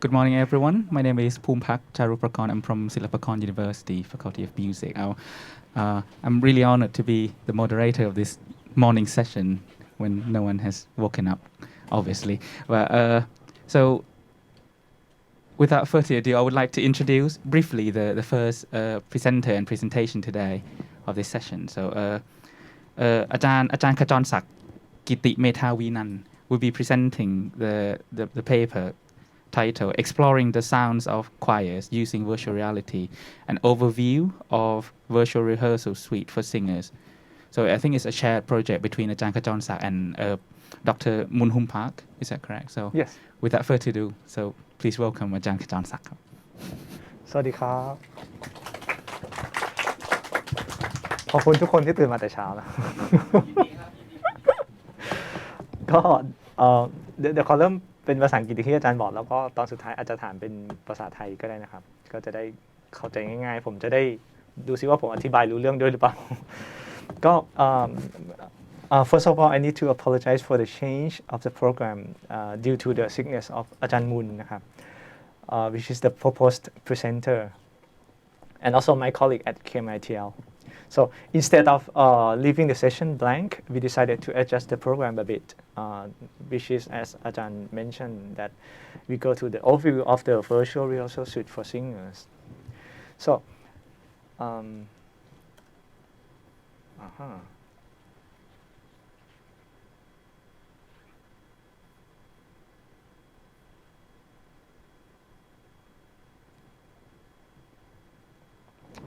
Good morning, everyone. My name is Poumpak Charuprakorn. I'm from Siravith University, Faculty of Music. I'm really honored to be the moderator of this morning session when no one has woken up, obviously. So, without further ado, I would like to introduce briefly the first presenter and presentation today of this session. So, Ajahn Kajornsak, Kittimathaveenan will be presenting the paper title Exploring the Sounds of Choirs Using Virtual Reality, an overview of virtual rehearsal suite for singers. So I think it's a shared project between Ajahn Kajornsak and Dr. Munhum Park. Is that correct? So yes. Without further ado, so please welcome Ajahn Kajornsak. สวัสดีครับขอบคุณทุกคนที่ตื่นมาแต่เช้านะ ก็เดี๋ยวขอเริ่มเป็นภาษาอังกฤษที่อาจารย์บอกแล้วก็ตอนสุดท้ายอาจจะถามเป็นภาษาไทยก็ได้นะครับก็จะได้เข้าใจง่ายๆผมจะได้ดูซิว่าผมอธิบายรู้เรื่องด้วยหรือเปล่า ก็ first of all I need to apologize for the change of the program due to the sickness of อาจารย์มุนนะครับ which is the proposed presenter and also my colleague at KMITL. So instead of leaving the session blank, we decided to adjust the program a bit, which is, as Ajahn mentioned, that we go to the overview of the virtual rehearsal suite for singers. So,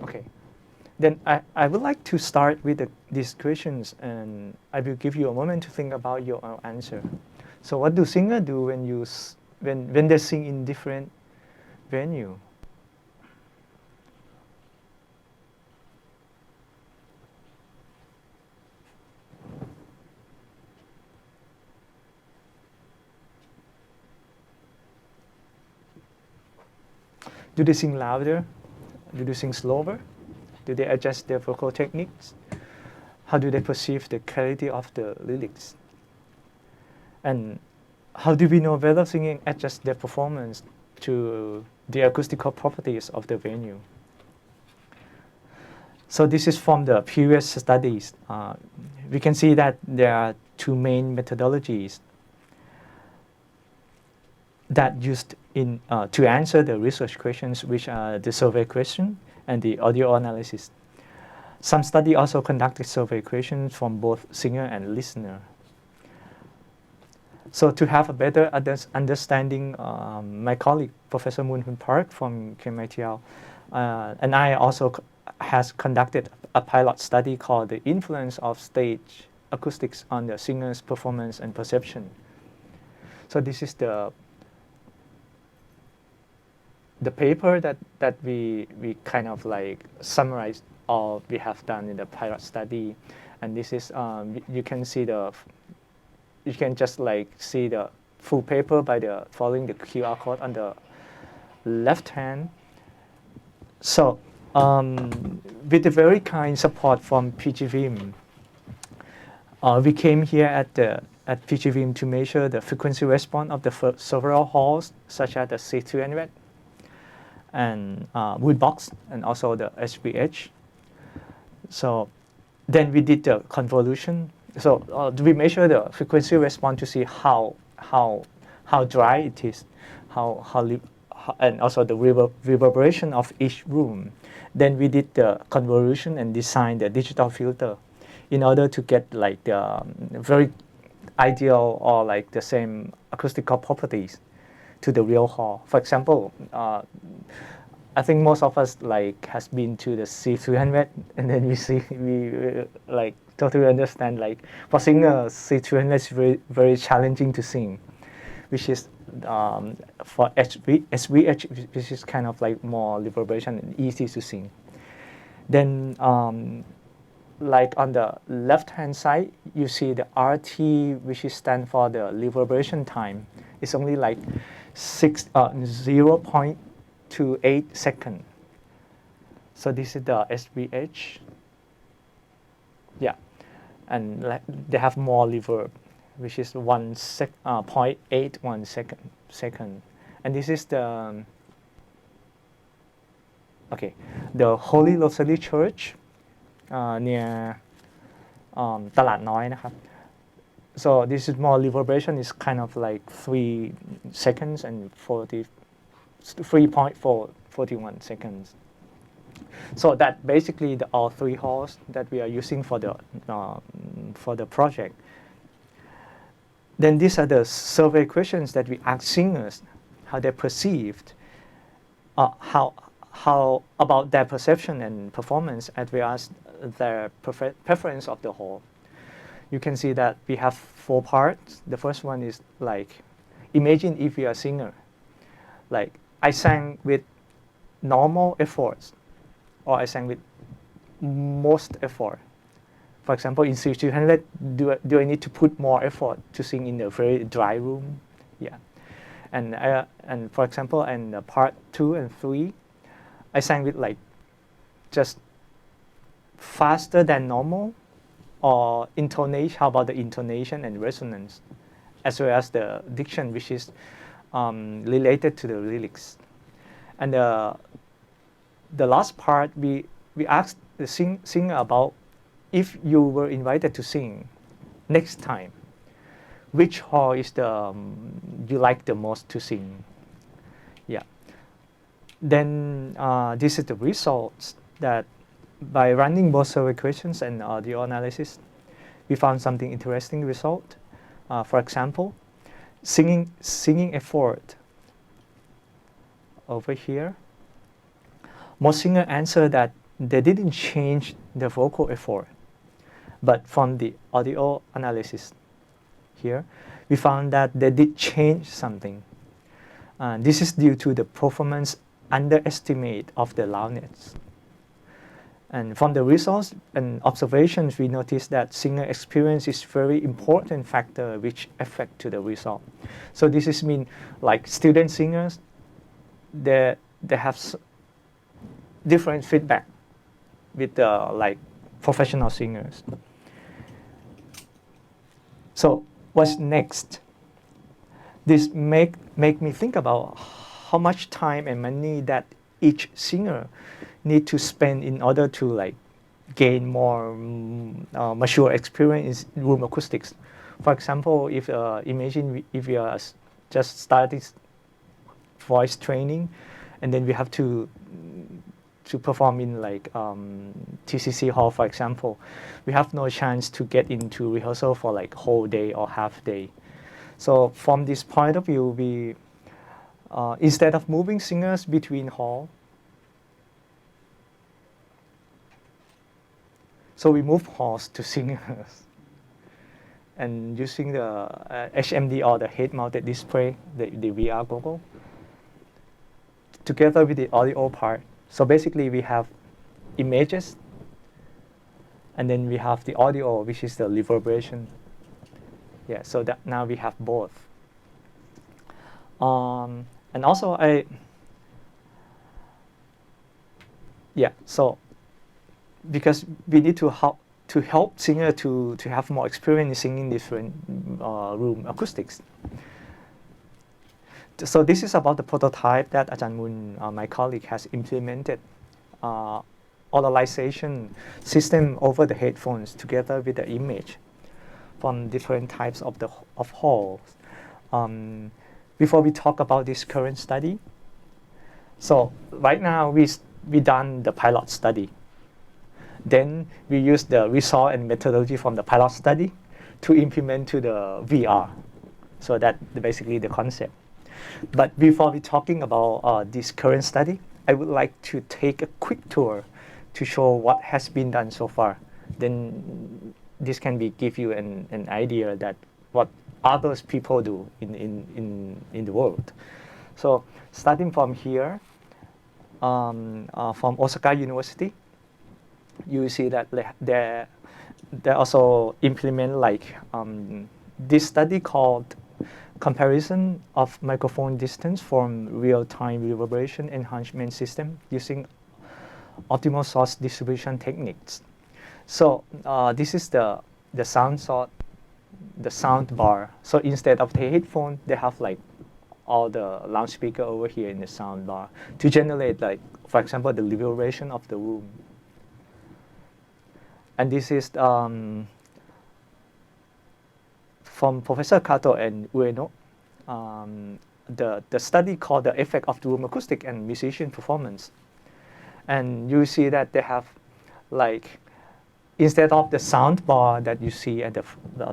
okay. Then I would like to start with these questions, and I will give you a moment to think about your answer. So, what do singers do when they sing in different venue? Do they sing louder? Do they sing slower? Do they adjust their vocal techniques? How do they perceive the clarity of the lyrics? And how do we know whether singing adjusts their performance to the acoustical properties of the venue? So this is from the previous studies. We can see that there are two main methodologies that used in to answer the research questions, which are the survey question and the audio analysis. Some study also conducted survey questions from both singer and listener. So to have a better understanding, my colleague, Professor Munhum Park from KMITL, and I also has conducted a pilot study called The Influence of Stage Acoustics on the Singer's Performance and Perception. So this is the paper that we kind of like summarized all we have done in the pilot study, and this is you can just like see the full paper by following the QR code on the left hand. So with the very kind support from PGVIM, we came here at PGVIM to measure the frequency response of the several halls such as the C2N and Woodbox and also the SVH. So then we did the convolution. So we measure the frequency response to see how dry it is, and also the reverberation of each room. Then we did the convolution and designed the digital filter in order to get like the very ideal or like the same acoustical properties to the real hall. For example, I think most of us like has been to the C300, and then we like totally understand like for singers C300 is very, very challenging to sing, which is for SVH, which is kind of like more reverberation and easy to sing. Then like on the left hand side, you see the RT, which is stand for the reverberation time. It's only like 0.28 seconds. So this is the SVH. Yeah, and they have more reverb, which is 0.81 second. And this is the the Holy Rosary Church near ตลาดน้อยนะครับ so this is more reverberation is kind of like 3 seconds and 3.41 seconds. So that basically all 3 halls that we are using for the project. Then these are the survey questions that we ask singers, how they perceived, how about their perception and performance, as well as their preference of the hall. You can see that we have 4 parts. The first one is like, imagine if you're a singer. Like, I sang with normal efforts, or I sang with most effort. For example, in C200, do I need to put more effort to sing in a very dry room? Yeah. And for example, in part 2 and 3, I sang with like just faster than normal, or intonation. How about the intonation and resonance, as well as the diction, which is related to the lyrics. And the last part, we asked the singer about, if you were invited to sing next time, which hall is the you like the most to sing? Yeah. Then this is the results, that by running both survey questions and audio analysis, we found something interesting result. For example, singing effort over here. Most singers answer that they didn't change the vocal effort, but from the audio analysis here, we found that they did change something. This is due to the performance underestimate of the loudness. And from the results and observations, we noticed that singer experience is very important factor which affect to the result. So this is mean like student singers, they have different feedback with like professional singers. So what's next? This make me think about how much time and money that each singer need to spend in order to like gain more mature experience in room acoustics. For example, if imagine if we are just starting voice training, and then we have to perform in like TCC hall, for example, we have no chance to get into rehearsal for like whole day or half day. So from this point of view, we instead of moving singers between hall, so we move halls to singers, and using the HMD or the head-mounted display, the VR goggle, together with the audio part. So basically we have images, and then we have the audio, which is the reverberation. Yeah, so that now we have both. And also so because we need to help singer to have more experience in singing different room acoustics. So this is about the prototype that Ajahn Mun, my colleague, has implemented audioization system over the headphones together with the image from different types of halls. Before we talk about this current study, so right now we done the pilot study. Then we use the result and methodology from the pilot study to implement to the VR. So that's basically the concept. But before we talking about this current study, I would like to take a quick tour to show what has been done so far. Then this can give you an idea that what others people do in the world. So starting from here, from Osaka University, you see that they also implement like this study called comparison of microphone distance from real-time reverberation enhancement system using optimal source distribution techniques. So this is the sound bar. So instead of the headphone, they have like all the loudspeaker over here in the sound bar to generate, like, for example, the liberation of the room. And this is from Professor Kato and Ueno, the study called the effect of the room acoustic and musician performance. And you see that they have, like, instead of the sound bar that you see at the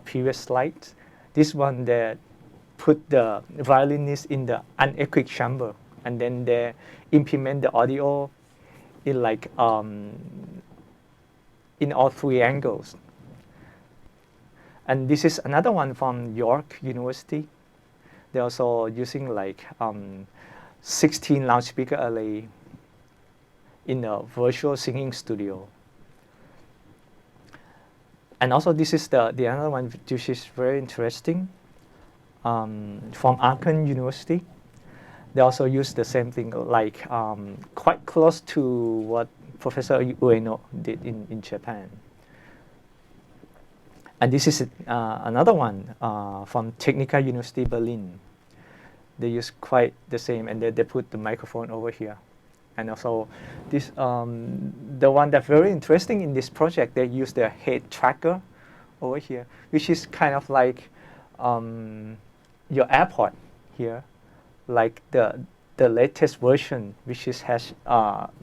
previous slides, this one they put the violinist in the anechoic chamber, and then they implement the audio in, like, in all three angles. And this is another one from York University. They're also using, like, 16 loudspeaker array in a virtual singing studio. And also this is the other one which is very interesting, from Aachen University. They also use the same thing, like, quite close to what Professor Ueno did in Japan. And this is another one from Technical University Berlin. They use quite the same, and they put the microphone over here. And also this, the one that's very interesting in this project, they use the head tracker over here, which is kind of like your AirPod here, like the latest version, which has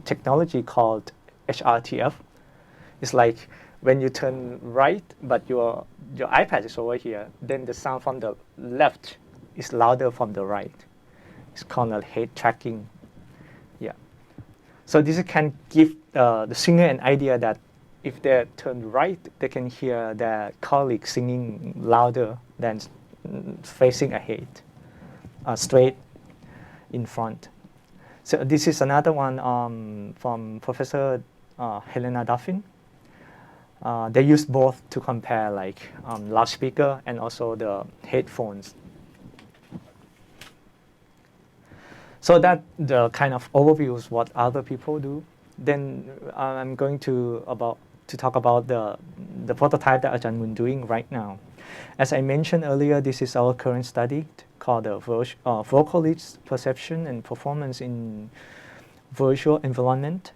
technology called HRTF. It's like when you turn right, but your iPad is over here, then the sound from the left is louder from the right. It's called a head tracking. Yeah. So this can give the singer an idea that if they turn right, they can hear their colleague singing louder than facing ahead, straight in front. So this is another one from Professor Helena Duffin. They use both to compare, like, loudspeaker and also the headphones. So that the kind of overviews what other people do. Then I'm going to talk about the prototype that Ajahn Mun doing right now. As I mentioned earlier, this is our current study called the vocalist perception and performance in virtual environment.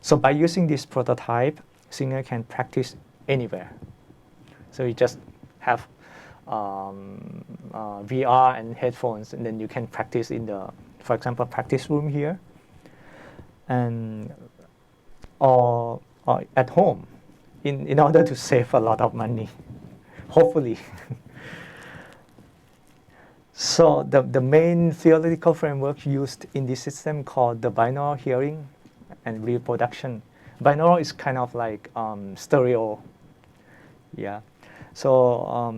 So by using this prototype, singer can practice anywhere. So you just have VR and headphones, and then you can practice in the, for example, practice room here, and or at home, in order to save a lot of money, hopefully. So the main theoretical framework used in this system called the binaural hearing and reproduction. Binaural is kind of like stereo, yeah. So,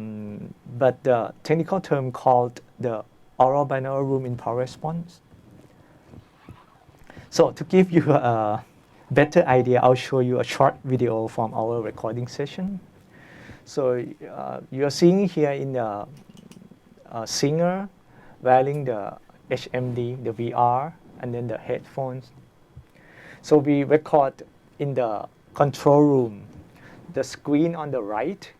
but the technical term called the oral binaural room in power response. So to give you a better idea, I'll show you a short video from our recording session. So you are seeing here in the singer wearing the HMD, the VR, and then the headphones. So we record in the control room. The screen on the right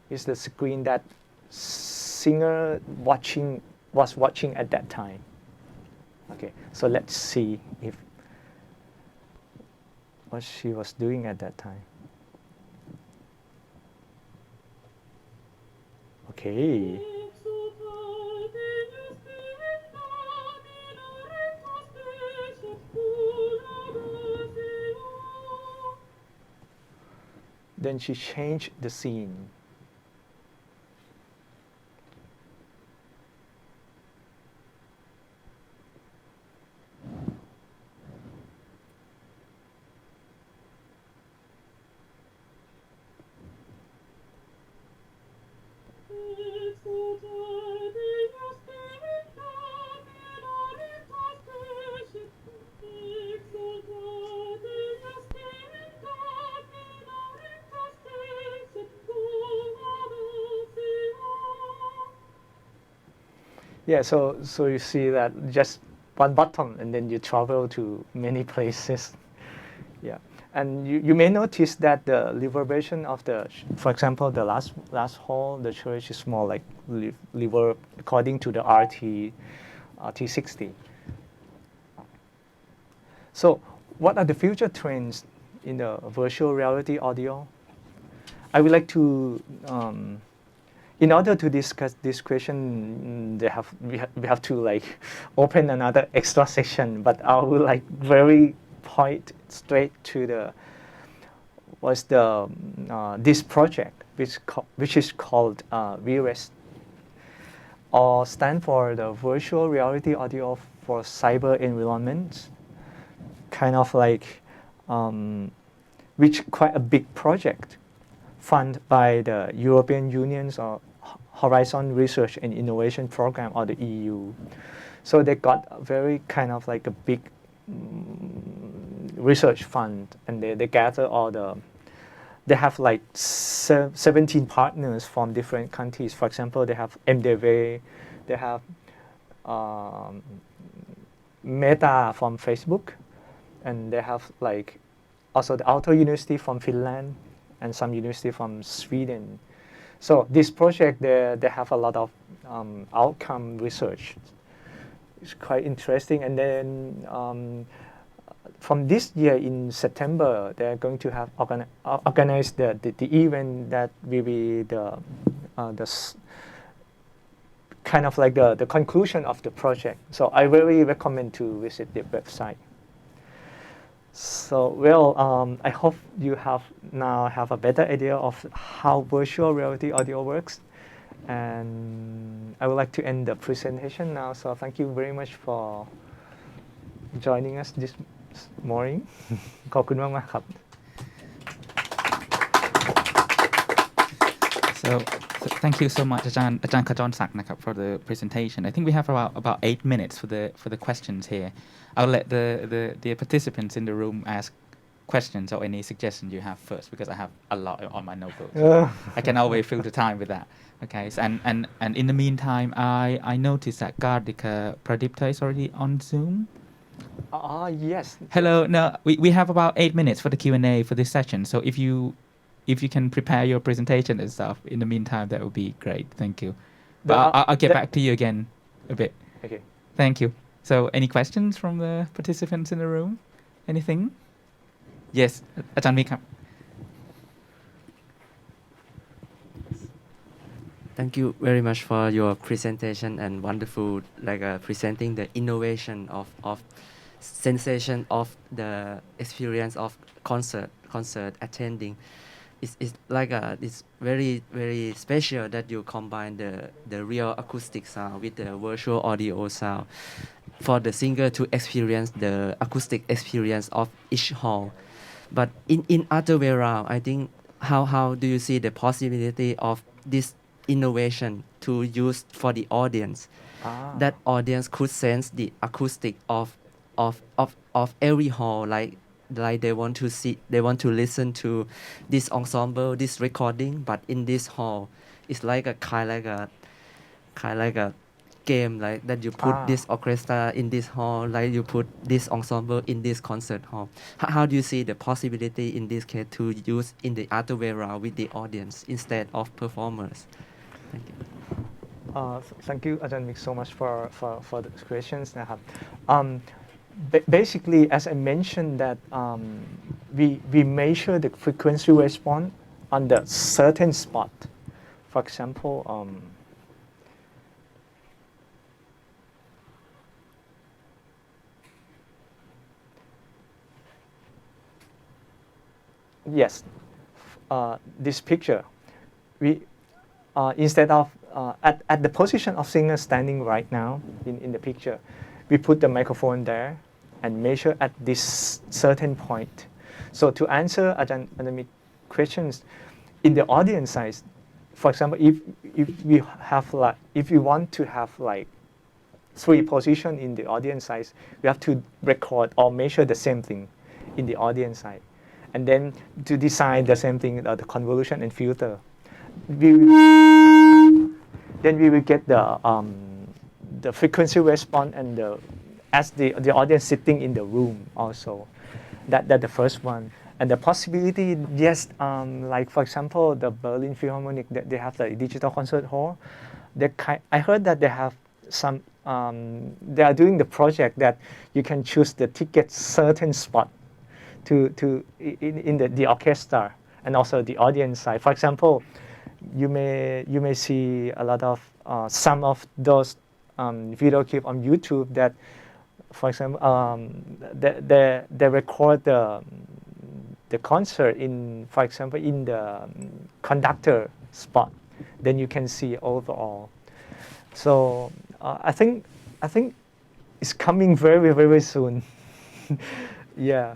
is the screen that singer was watching at that time. Okay, so let's see if what she was doing at that time. Okay. Then she changed the scene. Yeah, so you see that just one button, and then you travel to many places. Yeah, and you may notice that the reverberation of the, for example, the last hall, the church is more like reverb according to the RT T60. So what are the future trends in the virtual reality audio? I would like to, in order to discuss this question, we have to like open another extra section, but I will like very point straight to this project, which is called VRES, or stand for the Virtual Reality Audio for Cyber Environments, kind of like, which quite a big project, funded by the European Union's Horizon Research and Innovation Program, or the EU. So they got a very kind of like a big research fund, and they gather they have like 17 partners from different countries. For example, they have MDV, they have Meta from Facebook, and they have like also the Aalto University from Finland and some university from Sweden. So this project, they have a lot of outcome research. It's quite interesting. And then from this year in September, they're going to have organize the event that will be the kind of like the conclusion of the project. So I really recommend to visit the website. So well, I hope you now have a better idea of how virtual reality audio works. And I would like to end the presentation now. So thank you very much for joining us this morning. ขอบคุณมากๆครับ So thank you so much, Ajahn Kajornsak, for the presentation. I think we have about 8 minutes for the questions here. I'll let the participants in the room ask questions or any suggestions you have first, because I have a lot on my notebook. I can always fill the time with that. Okay, so, and in the meantime, I noticed that Cardika Pradipta is already on Zoom. Yes. Hello. No, we have about 8 minutes for the Q&A for this session. So if you can prepare your presentation and stuff in the meantime, that would be great. Thank you. But I'll get back to you again a bit. Okay. Thank you. So any questions from the participants in the room? Anything? Yes, Ajahn Mik. Thank you very much for your presentation and wonderful presenting the innovation of sensation of the experience of concert attending. It's like it's very very special that you combine the real acoustic sound with the virtual audio sound for the singer to experience the acoustic experience of each hall. But in other way around, I think how do you see the possibility of this innovation to use for the audience? That audience could sense the acoustic of every hall, like they want to listen to this ensemble, this recording, but in this hall it's like a kind like a game, like that you put this orchestra in this hall, like you put this ensemble in this concert hall. How do you see the possibility in this case to use in the other way around with the audience instead of performers? Thank you. Thank you, Ajahn Mik, so much for the questions. Basically, as I mentioned, that we measure the frequency response on the certain spot. For example, yes, this picture, we instead of at the position of singer standing right now in the picture, we put the microphone there and measure at this certain point. So to answer Ajahn Mik's questions, in the audience size, for example, if we want to have like 3 positions in the audience size, we have to record or measure the same thing in the audience side, and then to design the same thing, the convolution and filter. Then we will get the frequency response and as the audience sitting in the room also. That's the first one. And the possibility, yes, like for example, the Berlin Philharmonic, they have the digital concert hall. I heard that they have some they are doing the project that you can choose the ticket certain spot in the orchestra and also the audience side. For example, you may see a lot of some of those video clip on YouTube that, for example, they record the concert in, for example, in the conductor spot. Then you can see overall. So I think it's coming very, very soon. Yeah.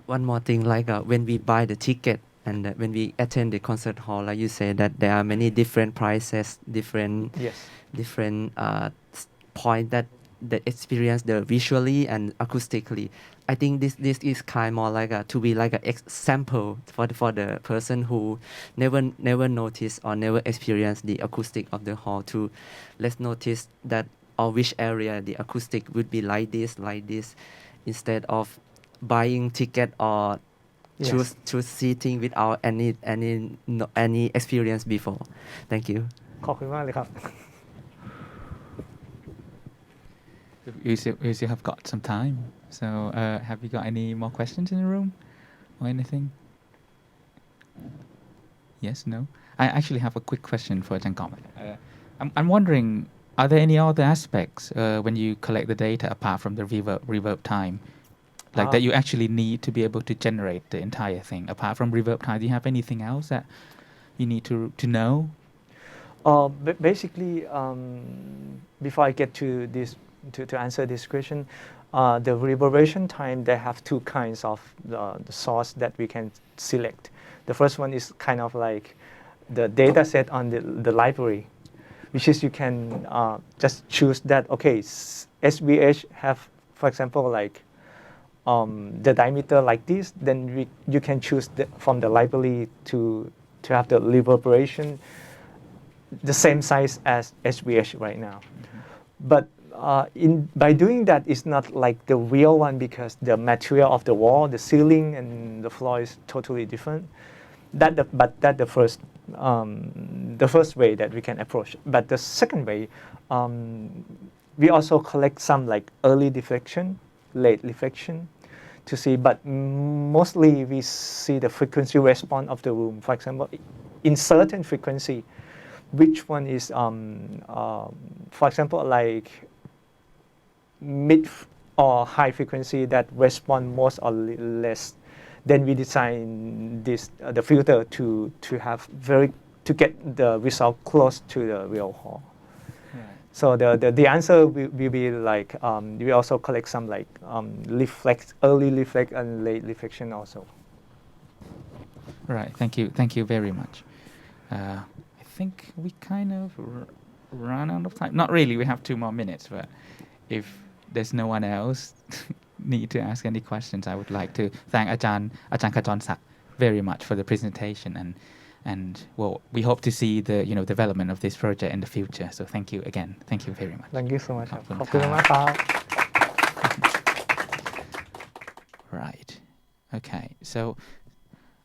One more thing, like when we buy the ticket and when we attend the concert hall, like you say that there are many different prices, different point that the experience the visually and acoustically. I think this is kind more like to be like a sample for the person who never noticed or never experienced the acoustic of the hall, to let's notice that or which area the acoustic would be like this, instead of buying ticket or choose seating without any experience before. Thank you. ขอบคุณมากเลยครับ We still have got some time. So have you got any more questions in the room or anything? Yes, no? I actually have a quick question for Ajahn Kombat. I'm wondering, are there any other aspects when you collect the data apart from the reverb time? Like that you actually need to be able to generate the entire thing. Apart from reverb time, do you have anything else that you need to know? Basically, before I get to this, to answer this question, the reverberation time, they have two kinds of the source that we can select. The first one is kind of like the data set on the library, which is you can just choose that, okay, SVH have, for example, like the diameter like this, then you can choose from the library to have the reverberation the same size as SVH right now. But by doing that, it's not like the real one, because the material of the wall, the ceiling, and the floor is totally different. But that's the first way that we can approach. But the second way, we also collect some like early deflection, late reflection to see. But mostly we see the frequency response of the room. For example, in certain frequency, which one is, for example, like mid or high frequency that respond most or less, then we design the filter to have to get the result close to the real hall. Right. So the answer will be like we also collect some like early reflect and late reflection also. Right. Thank you very much. I think we kind of run out of time. Not really. We have 2 more minutes, but if there's no one else need to ask any questions, I would like to thank Ajahn Kajornsak very much for the presentation, and well, we hope to see the development of this project in the future. So thank you again. Thank you very much. Thank you so much. ขอบคุณ ขอบคุณมากครับ Right. Okay. So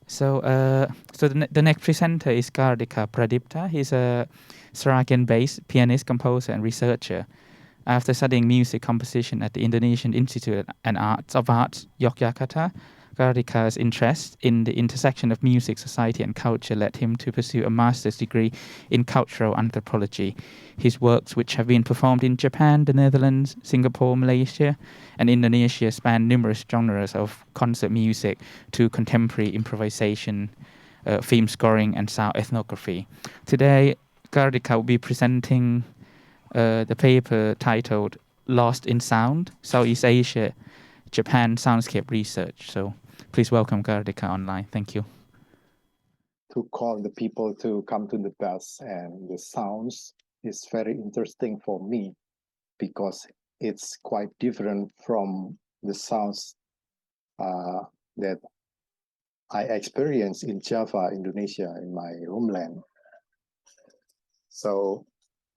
the next presenter is Cardika Pradipta. He's a Sri Lankan-based pianist, composer, and researcher. After studying music composition at the Indonesian Institute of Arts, Yogyakarta, Gardika's interest in the intersection of music, society, and culture led him to pursue a master's degree in cultural anthropology. His works, which have been performed in Japan, the Netherlands, Singapore, Malaysia, and Indonesia, span numerous genres of concert music to contemporary improvisation, film scoring, and sound ethnography. Today, Gardika will be presenting the paper titled Lost in Sound, Southeast Asia, Japan Soundscape Research. So please welcome Gardika online. Thank you. To call the people to come to the bus and the sounds is very interesting for me, because it's quite different from the sounds that I experienced in Java, Indonesia, in my homeland. So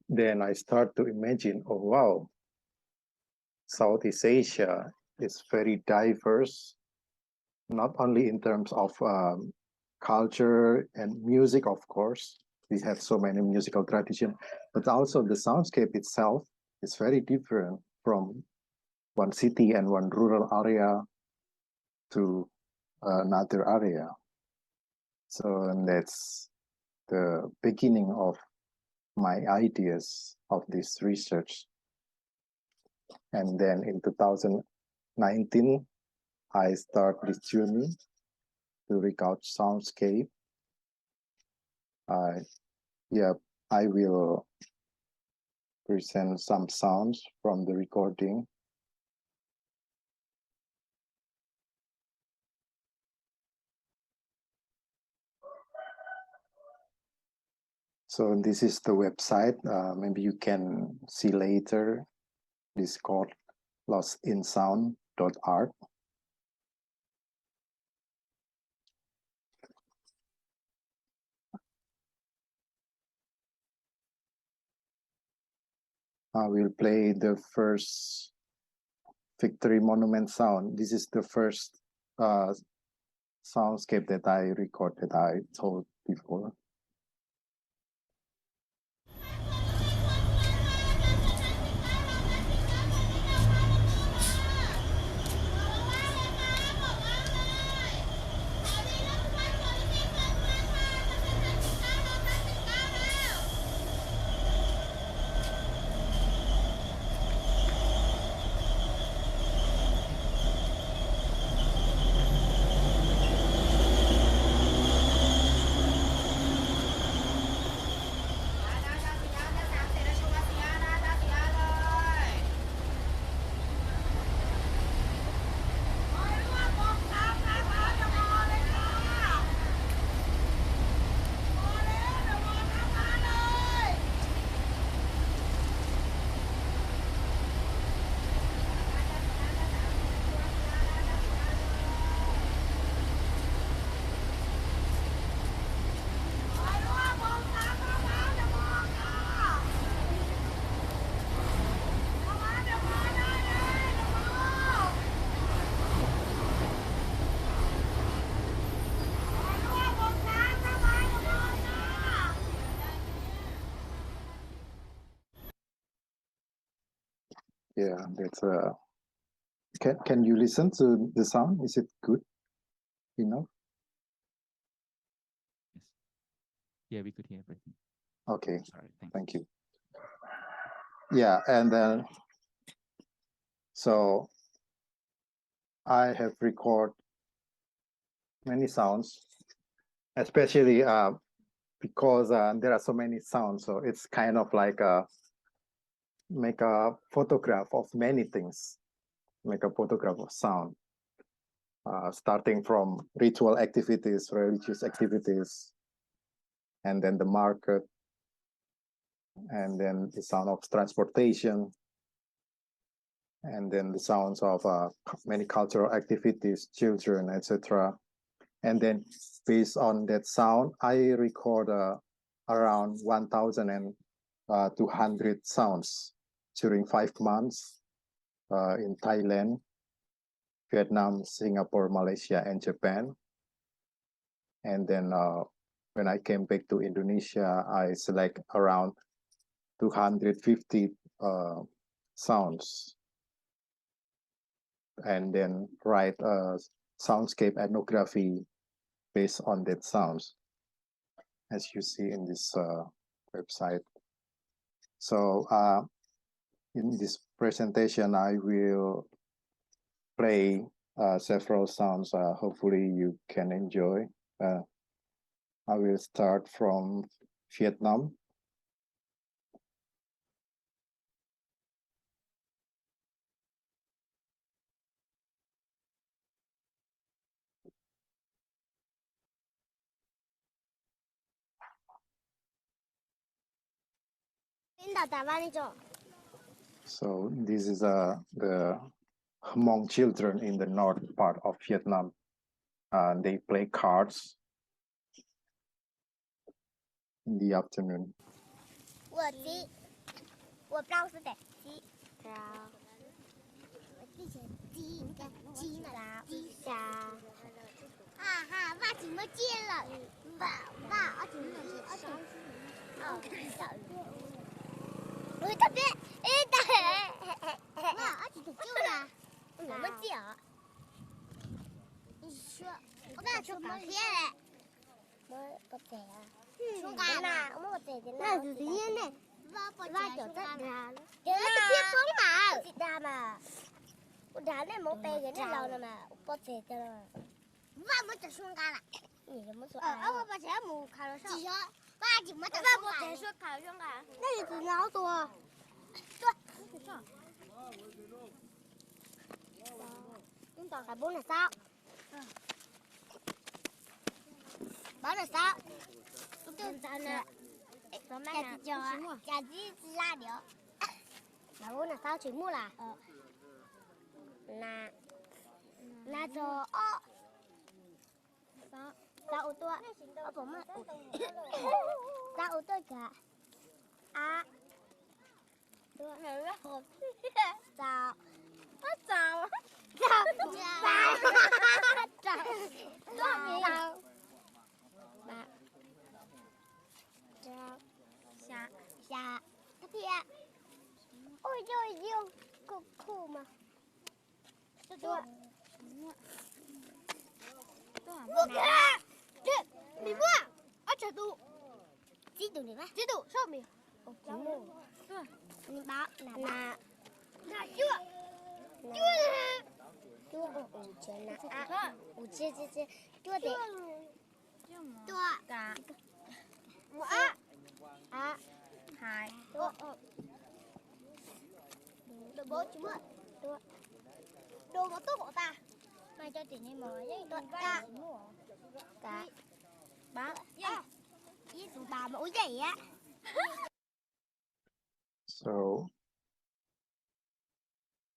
then I start to imagine, oh wow, Southeast Asia is very diverse, not only in terms of culture and music, of course. We have so many musical traditions, but also the soundscape itself is very different from one city and one rural area to another area. So and that's the beginning of my ideas of this research. And then in 2019, I start this journey to record soundscape. I will present some sounds from the recording. So this is the website. Maybe you can see later. This is called lostinsound.art. I will play the first Victory Monument sound. This is the first soundscape that I recorded, I told before. Yeah, that's can you listen to the sound? Is it good enough? Yes. Yeah, we could hear everything. Okay. All right, Thank you. Yeah, and then so I have recorded many sounds, especially because there are so many sounds. So it's kind of like make a photograph of many things, make a photograph of sound, starting from ritual activities, religious activities, and then the market, and then the sound of transportation, and then the sounds of many cultural activities, children, etc. And then based on that sound, I record around 1,200 sounds during 5 months in Thailand, Vietnam, Singapore, Malaysia, and Japan. And then when I came back to Indonesia, I select around 250 sounds, and then write a soundscape ethnography based on that sounds, as you see in this website. So in this presentation, I will play several sounds. Hopefully you can enjoy. I will start from Vietnam. So this is the Hmong children in the north part of Vietnam. They play cards in the afternoon. 我不知道是的，鸡，之前鸡，你看鸡呢，鸡虾，哈，爸怎么接了？爸，我怎么接？我特别，爸，我怎么救了？我怎么接啊？你说，我跟他说搞天嘞。我不在啊。说干嘛？我不在的。那是谁呢？爸就在那。那是偏锋嘛？是他嘛？我打那没背给那老了嘛？我不在的了。爸没在说干了。你怎么说？我把钱没看了上。爸怎么在说干？说看上干？那你只能多。对。上。chúng ta cả 4 là sao? 4 là sao? Chúng ta nè. Chả gì ra được. Là 4 là sao? Chỉ mua là là cho sao ô tô sao ô tô cả tôi rất hồn sao sao sao sao thì ôi trời ơi cực khổ mà tôi mua kìa mình mua ở chợ tụ chỉ tụ này chỉ tụ sao mình mua mình báo là chưa chưa chưa là chưa chưa để chưa cả một hai đồ bố chúng mày đồ bố tốt của ta mày cho tiền em mồi với tôi ta cả ba với tụi bà mỗi giày á. So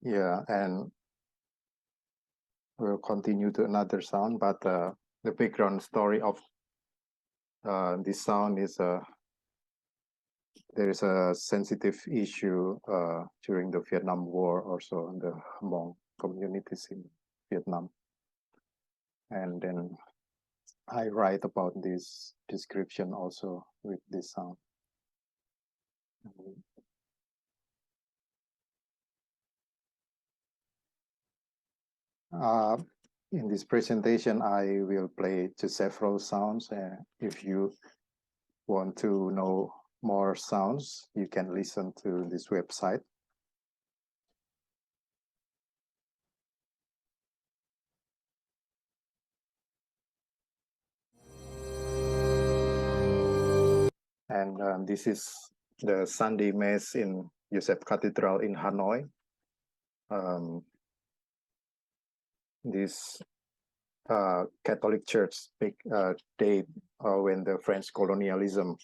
yeah, and we'll continue to another sound, but the background story of this sound is there is a sensitive issue during the Vietnam War, also in the Hmong communities in Vietnam, and then I write about this description also with this sound. In this presentation, I will play just several sounds. If you want to know more sounds, you can listen to this website. And this is the Sunday Mass in Joseph Cathedral in Hanoi. This Catholic Church big date when the French colonialism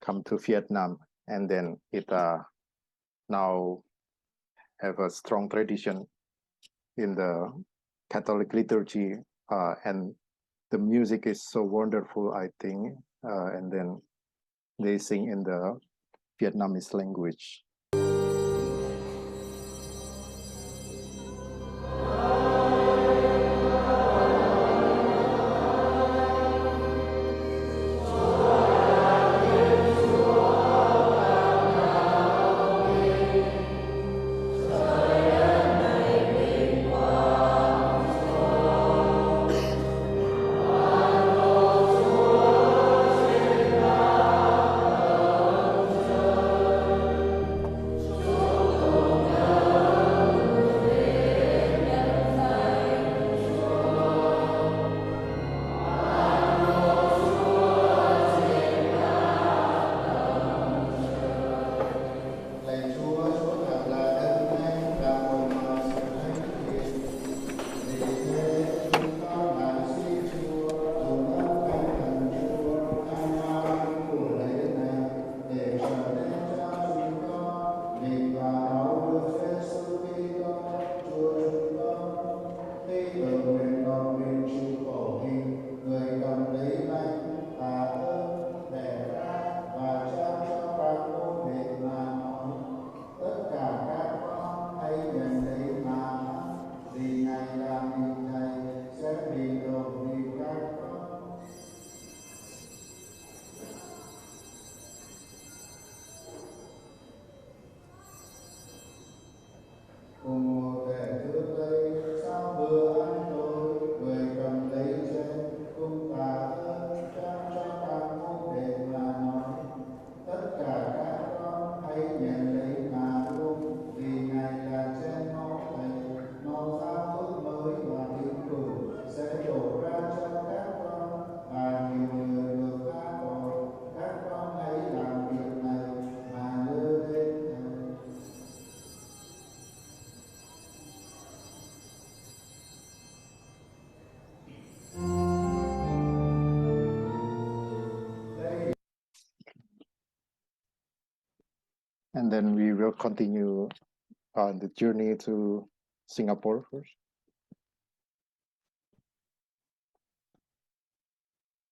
come to Vietnam, and then it now have a strong tradition in the Catholic liturgy, and the music is so wonderful, I think, and then they sing in the Vietnamese language. And then we will continue on the journey to Singapore first.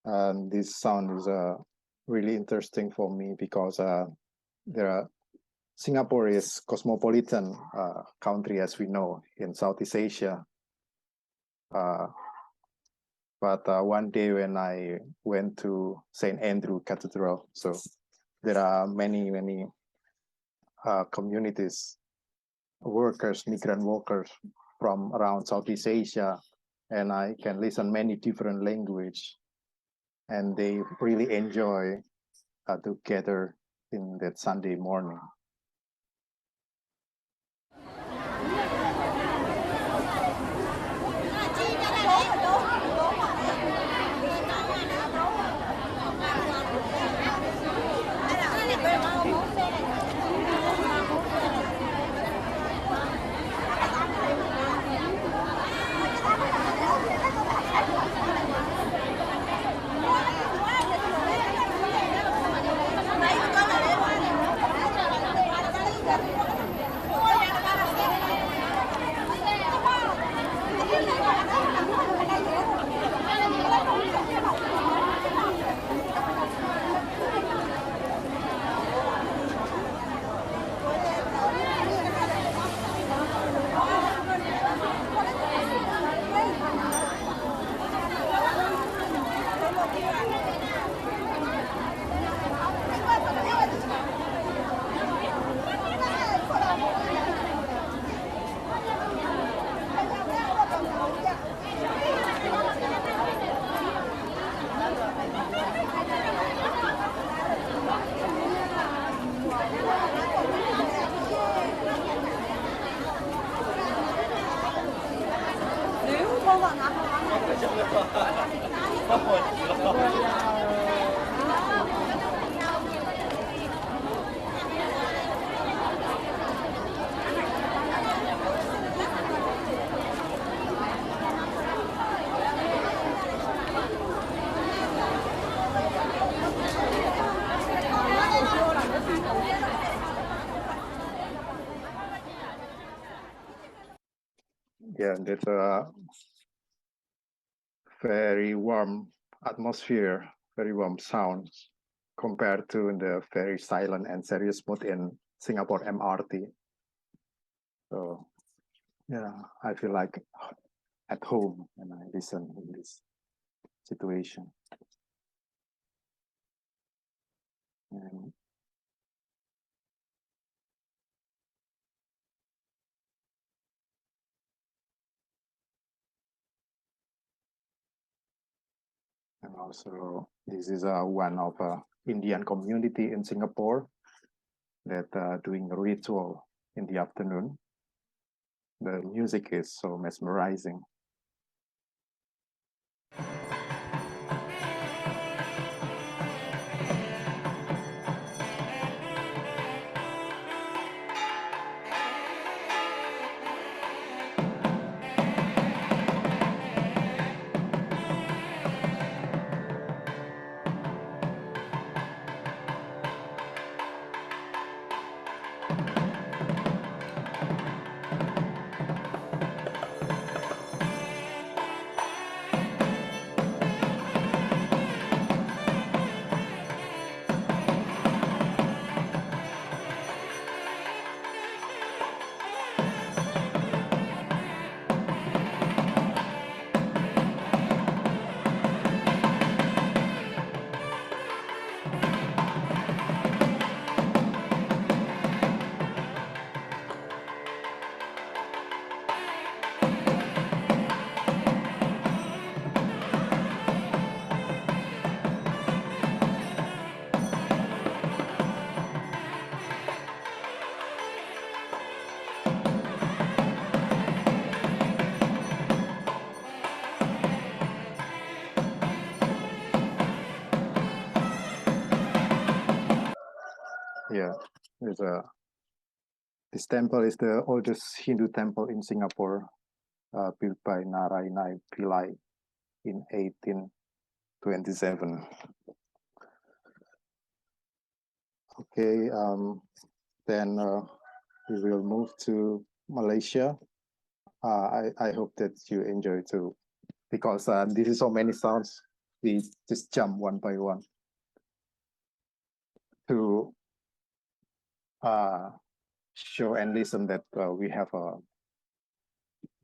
And this sound is really interesting for me because Singapore is cosmopolitan country, as we know, in Southeast Asia. But one day when I went to St. Andrew Cathedral, so there are many communities, workers, migrant workers from around Southeast Asia, and I can listen many different language, and they really enjoy together in that Sunday morning. Yeah, that's a very warm atmosphere, very warm sound compared to the very silent and serious mood in Singapore MRT. So yeah, I feel like at home when I listen in this situation. And also, this is one of Indian community in Singapore that doing a ritual in the afternoon. The music is so mesmerizing. Yeah, this temple is the oldest Hindu temple in Singapore, built by Narayana Pillai in 1827. Okay, Then we will move to Malaysia. I hope that you enjoy too, because this is so many sounds. We just jump one by one to show and listen that we have a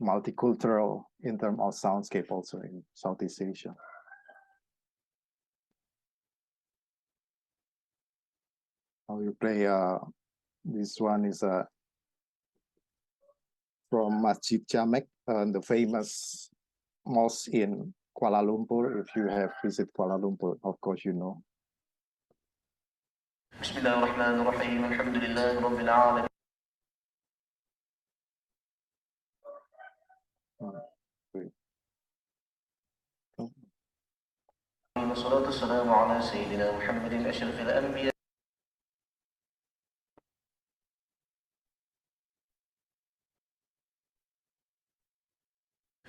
multicultural in terms of soundscape also in Southeast Asia. I will play this one is from Masjid Jamek, the famous mosque in Kuala Lumpur. If you have visited Kuala Lumpur, of course you know. Bismillahirrahmanirrahim. Alhamdulillahi Rabbil Alamin. والصلاة والسلام على سيدنا محمد أشرف الأنبياء.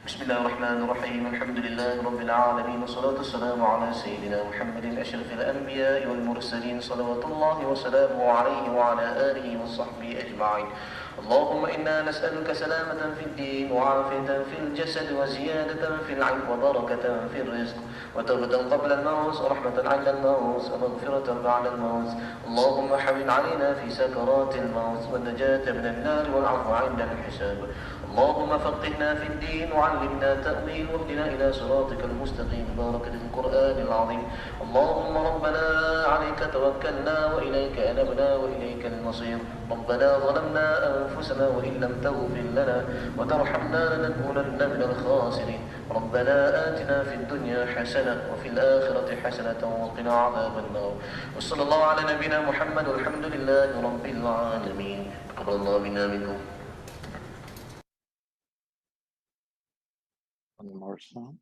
بسم الله الرحمن الرحيم. الحمد لله رب العالمين والصلاة والسلام على سيدنا محمد أشرف الأنبياء والمرسلين صلوات الله وسلامه عليه وعلى آله وصحبه أجمعين. اللهم إنا نسألك سلامة في الدين وعافية في الجسد وزيادة في العلم وبركة في الرزق وتوبة قبل الموت ورحمة عند الموت ومغفرة بعد الموت. اللهم حمل علينا في سكرات الموت والنجاة من النار والعفو عند الحساب. اللهم فقهنا في الدين وعلمنا تأويل واهدنا إلى صراطك المستقيم ببركة القرآن العظيم. اللهم ربنا عليك توكلنا وإليك أنبنا وإليك المصير. ربنا ظلمنا أنفسنا وإن لم تغفر لنا وترحمنا لنكونن من الخاسرين. ربنا آتنا في الدنيا حسنة وفي الآخرة حسنة وقنا عذاب النار. وصلى الله على نبينا محمد والحمد لله رب العالمين. تقبل الله منا منكم. One more song.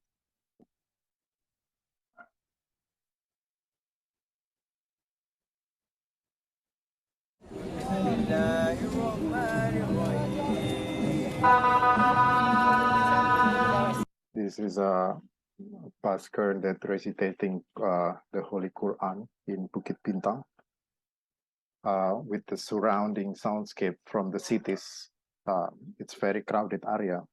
This is a busker that recitating the Holy Quran in Bukit Bintang with the surrounding soundscape from the cities. It's very crowded area.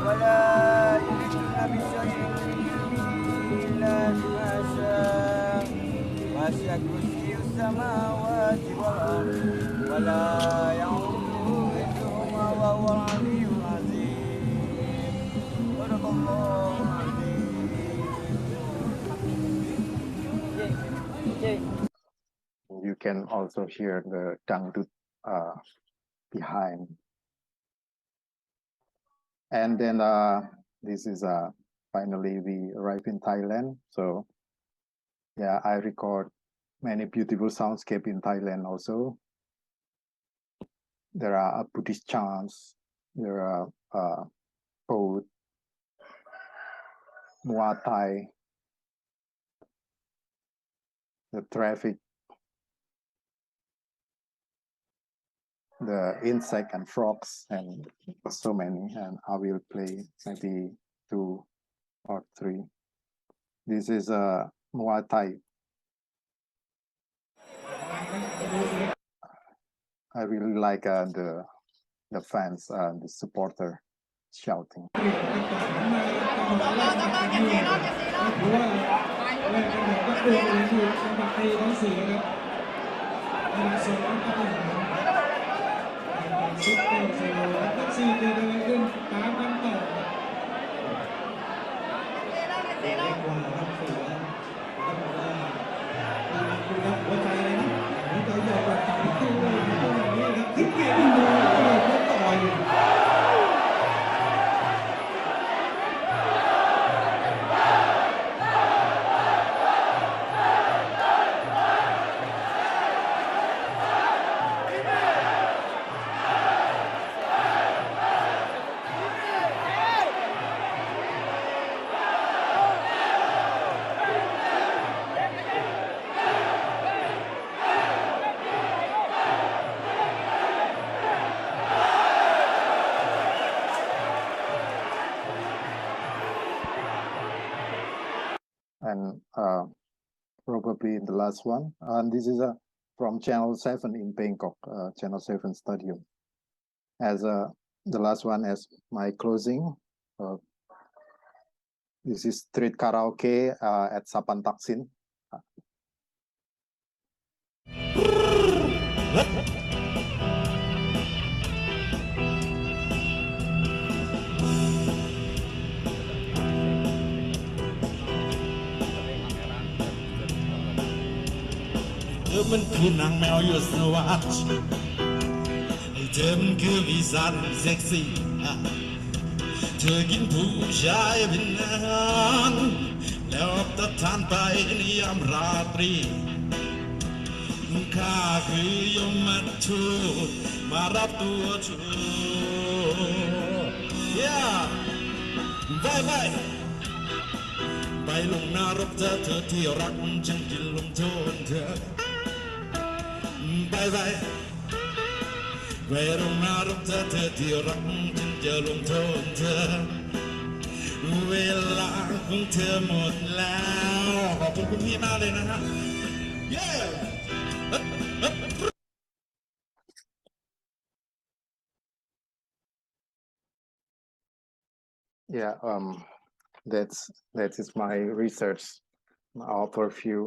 ولا يحيطون بشيء من علمه إلا بما شاء وسع كرسيه السماوات والأرض ولا يعوده حفظهما وهو العلي العظيم. صدق الله العظيم. You can also hear the dangdut behind. And then this is finally we arrive in Thailand. So yeah, I record many beautiful soundscape in Thailand also. There are Buddhist chants, there are both Muay Thai, the traffic, the insect and frogs, and so many, and I will play maybe 2 or 3. This is a Muay Thai. I really like the fans, the supporter shouting. and probably the last one. And this is from Channel 7 in Bangkok, Channel 7 Stadium. As the last one as my closing. This is street karaoke at Sapan Taksin. Mình cứ nàng mèo yêu swat, thơm cứ vì gian sexy, thưa kínผู้ชายเป็นนางแล้วตัดทานไปในยามราตรีข้าคือยมทูตมารับตัวชูไปลงนรกเธอที่รักฉันจะลงโทษเธอไปลงนรกเธอที่รักฉันจะลงโทษเธอเวลาของเธอหมดแล้วขอบคุณพี่มากเลยนะฮะ Yeah, that is my research overview.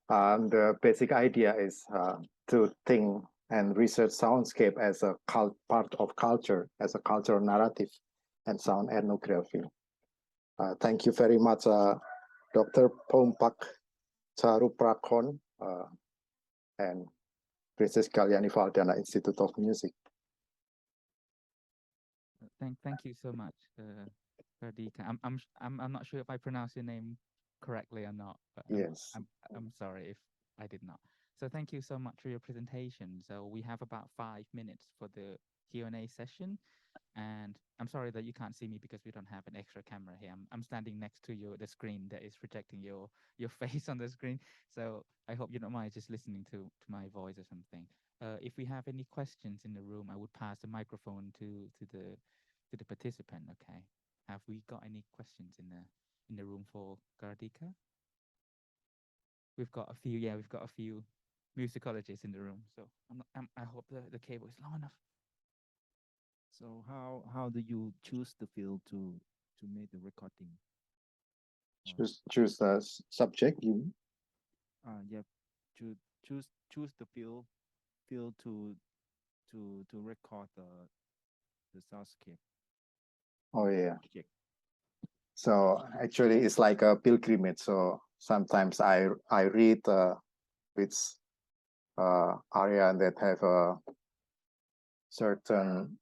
The basic idea is to think and research soundscape as a part of culture, as a cultural narrative and sound ethnography. Thank you very much, Dr. Poumpak, Charuprakorn, and Princess Galyani Vadhana Institute of Music. Thank you so much, Gardika. I'm not sure if I pronounced your name correctly or not, but yes, I'm sorry if I did not. So thank you so much for your presentation. So we have about 5 minutes for the Q&A session, and I'm sorry that you can't see me because we don't have an extra camera here. I'm standing next to the screen that is projecting your face on the screen. So I hope you don't mind just listening to my voice or something. If we have any questions in the room, I would pass the microphone to the participant. Okay. Have we got any questions in the room for Gardika? We've got a few. Yeah, we've got a few musicologists in the room. So I hope the cable is long enough. So how do you choose the field to make the recording? Choose the subject. You. Yeah, to choose the field to record the soundscape. Oh yeah. So actually, it's like a pilgrimage. So sometimes I read which area that have a certain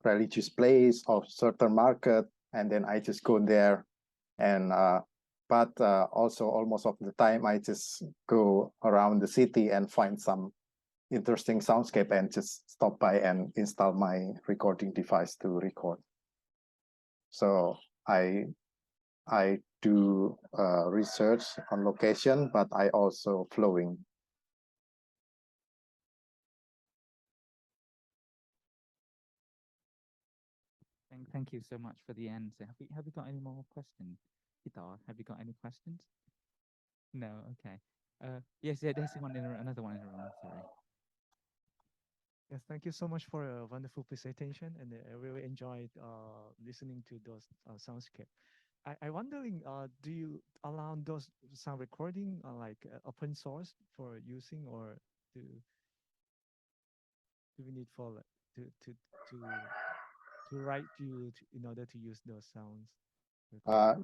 religious place or certain market, and then I just go there. And but also almost of the time I just go around the city and find some interesting soundscape and just stop by and install my recording device to record. So I do research on location, but I also flowing. Thank you so much for the answer. Have we got any more questions? Guitar, have you got any questions? No, okay. Yes, yeah, there's another one in the room. Sorry. Yes, thank you so much for a wonderful presentation, and I really enjoyed listening to those soundscape. I wondering, do you allow those sound recording like open source for using, or do we need for to write you in order to use those sounds?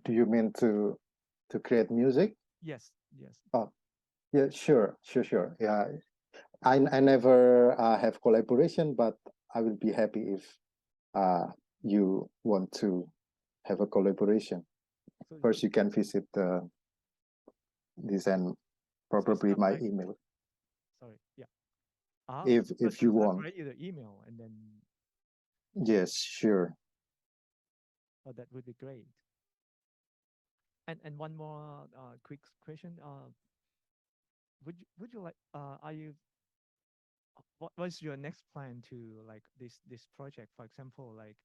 Do you mean to create music? Yes, yes. Oh, yeah, sure. Yeah, I never have collaboration, but I will be happy if you want to have a collaboration. So first, you can visit this and probably my email. Sorry, yeah. If you want. Write you the email and then. Yes, sure. Oh, that would be great. And one more quick question. Would you like? Are you? What was your next plan to like this project? For example, like,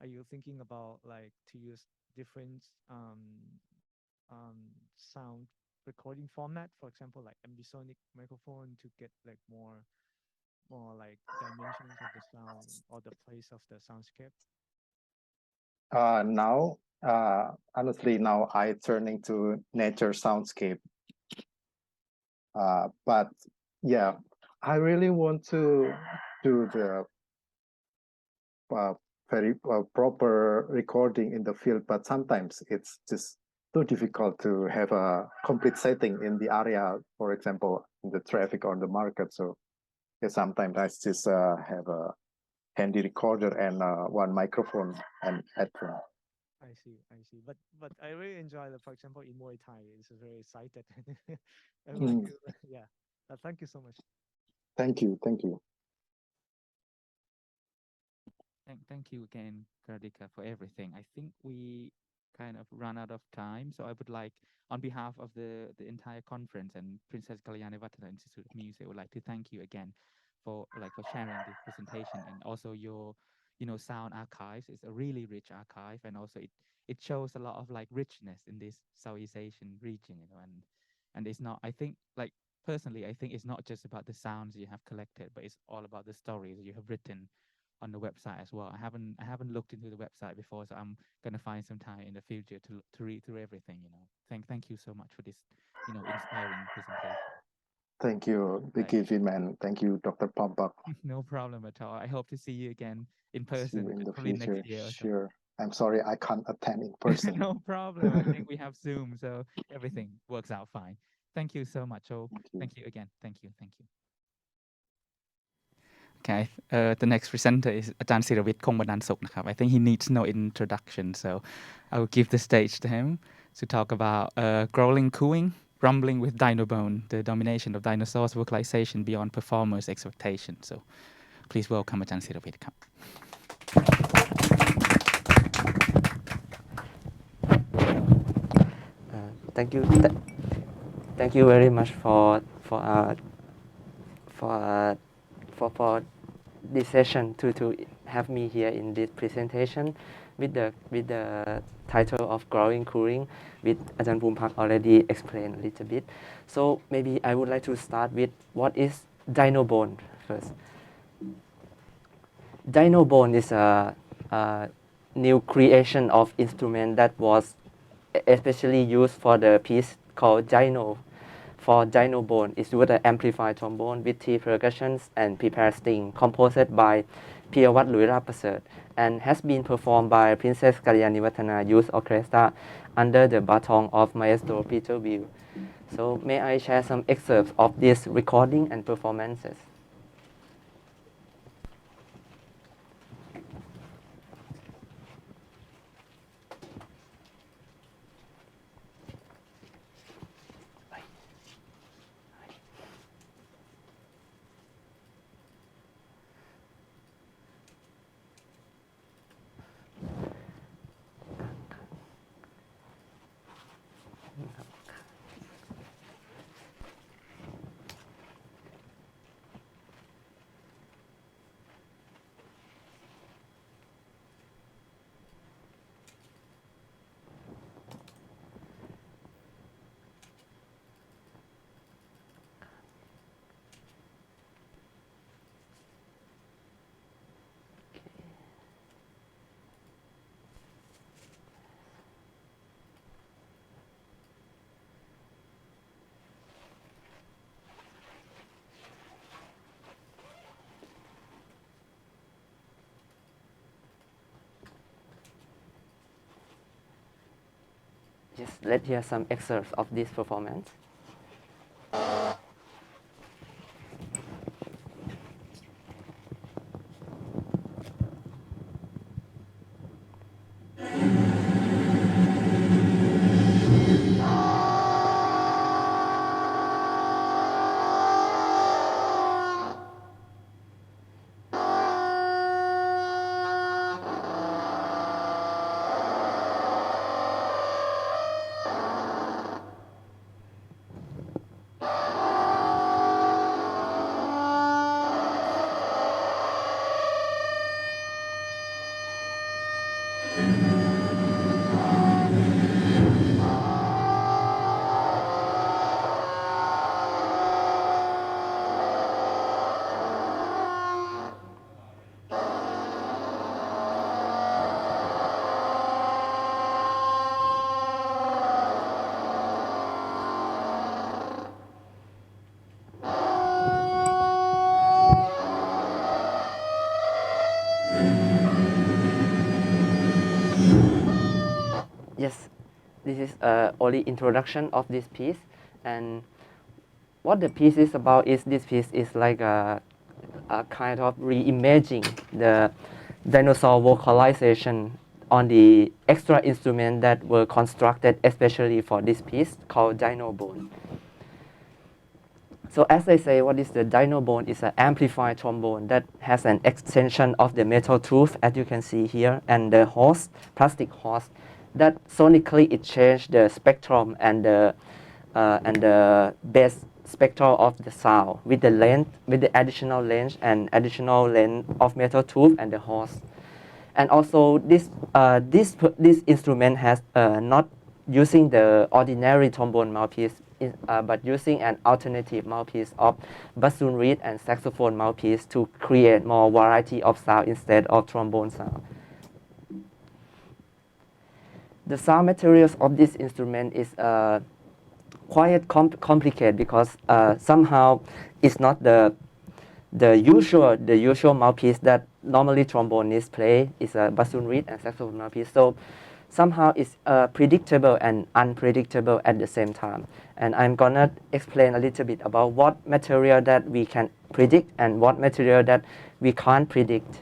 are you thinking about like to use different sound recording format, for example, like ambisonic microphone to get like more like dimensions of the sound or the place of the soundscape? Now, honestly, now I turning to nature soundscape. But yeah, I really want to do the very proper recording in the field, but sometimes it's just too difficult to have a complete setting in the area, for example, in the traffic or the market. So yeah, sometimes I just have a handy recorder and one microphone and headphone. I see. But I really enjoy for example, in Muay Thai, it's very excited. I would like to, yeah. Thank you so much. Thank you. Thank you again, Gardika, for everything. I think we kind of run out of time, so I would like, on behalf of the entire conference and Princess Galyani Vadhana Institute of Music, I would like to thank you again for sharing this presentation and also your sound archives. It's a really rich archive, and also it shows a lot of like richness in this Southeast Asian region, and it's not, I think, like personally, I think it's not just about the sounds you have collected, but it's all about the stories you have written on the website as well. I haven't looked into the website before, so I'm gonna find some time in the future to read through everything. Thank you so much for this inspiring presentation. Thank you, PGVIM, and thank you, Dr. Poumpak. No problem at all. I hope to see you again in person in the probably future. next year. Sure. I'm sorry I can't attend in person. No problem. I think we have Zoom, so everything works out fine. Thank you so much. So thank you again. Thank you. Okay, the next presenter is Ajahn Siravith Kongbandalsuk. I think he needs no introduction, so I will give the stage to him to talk about Growling, Cooing, Rumbling with Dino-Bone, the domination of dinosaurs, vocalization beyond performers' expectations. So please welcome Ajahn Siravith. Thank you very much for this session to have me here in this presentation with the title of Growing Cooing, which Ajahn Poumpak already explained a little bit. So maybe I would like to start with what is Dino-Bone first. Dino-Bone is a new creation of instrument that was especially used for the piece called Dino. For Dino-Bone, it's with an amplified trombone with 3 percussions and prepared string, composed by Piyavat Luiraprasert, and has been performed by Princess Galyani Vadhana Youth Orchestra under the baton of Maestro Peter Will. So may I share some excerpts of this recording and performances? Just let's hear some excerpts of this performance. is only introduction of this piece. And what the piece is about is this piece is like a kind of reimagining the dinosaur vocalization on the extra instrument that were constructed especially for this piece called Dino-Bone. So as I say, what is the Dino-Bone? Is an amplified trombone that has an extension of the metal tooth, as you can see here, and the horse, plastic horse, that sonically it changed the spectrum and the bass spectrum of the sound with the length, with the additional length and additional length of metal tooth and the horse. And also this instrument has not using the ordinary trombone mouthpiece, but using an alternative mouthpiece of bassoon reed and saxophone mouthpiece to create more variety of sound instead of trombone sound. The sound materials of this instrument is quite complicated because somehow it's not the usual mouthpiece that normally trombonists play is a bassoon reed and saxophone mouthpiece. So somehow it's predictable and unpredictable at the same time. And I'm gonna explain a little bit about what material that we can predict and what material that we can't predict.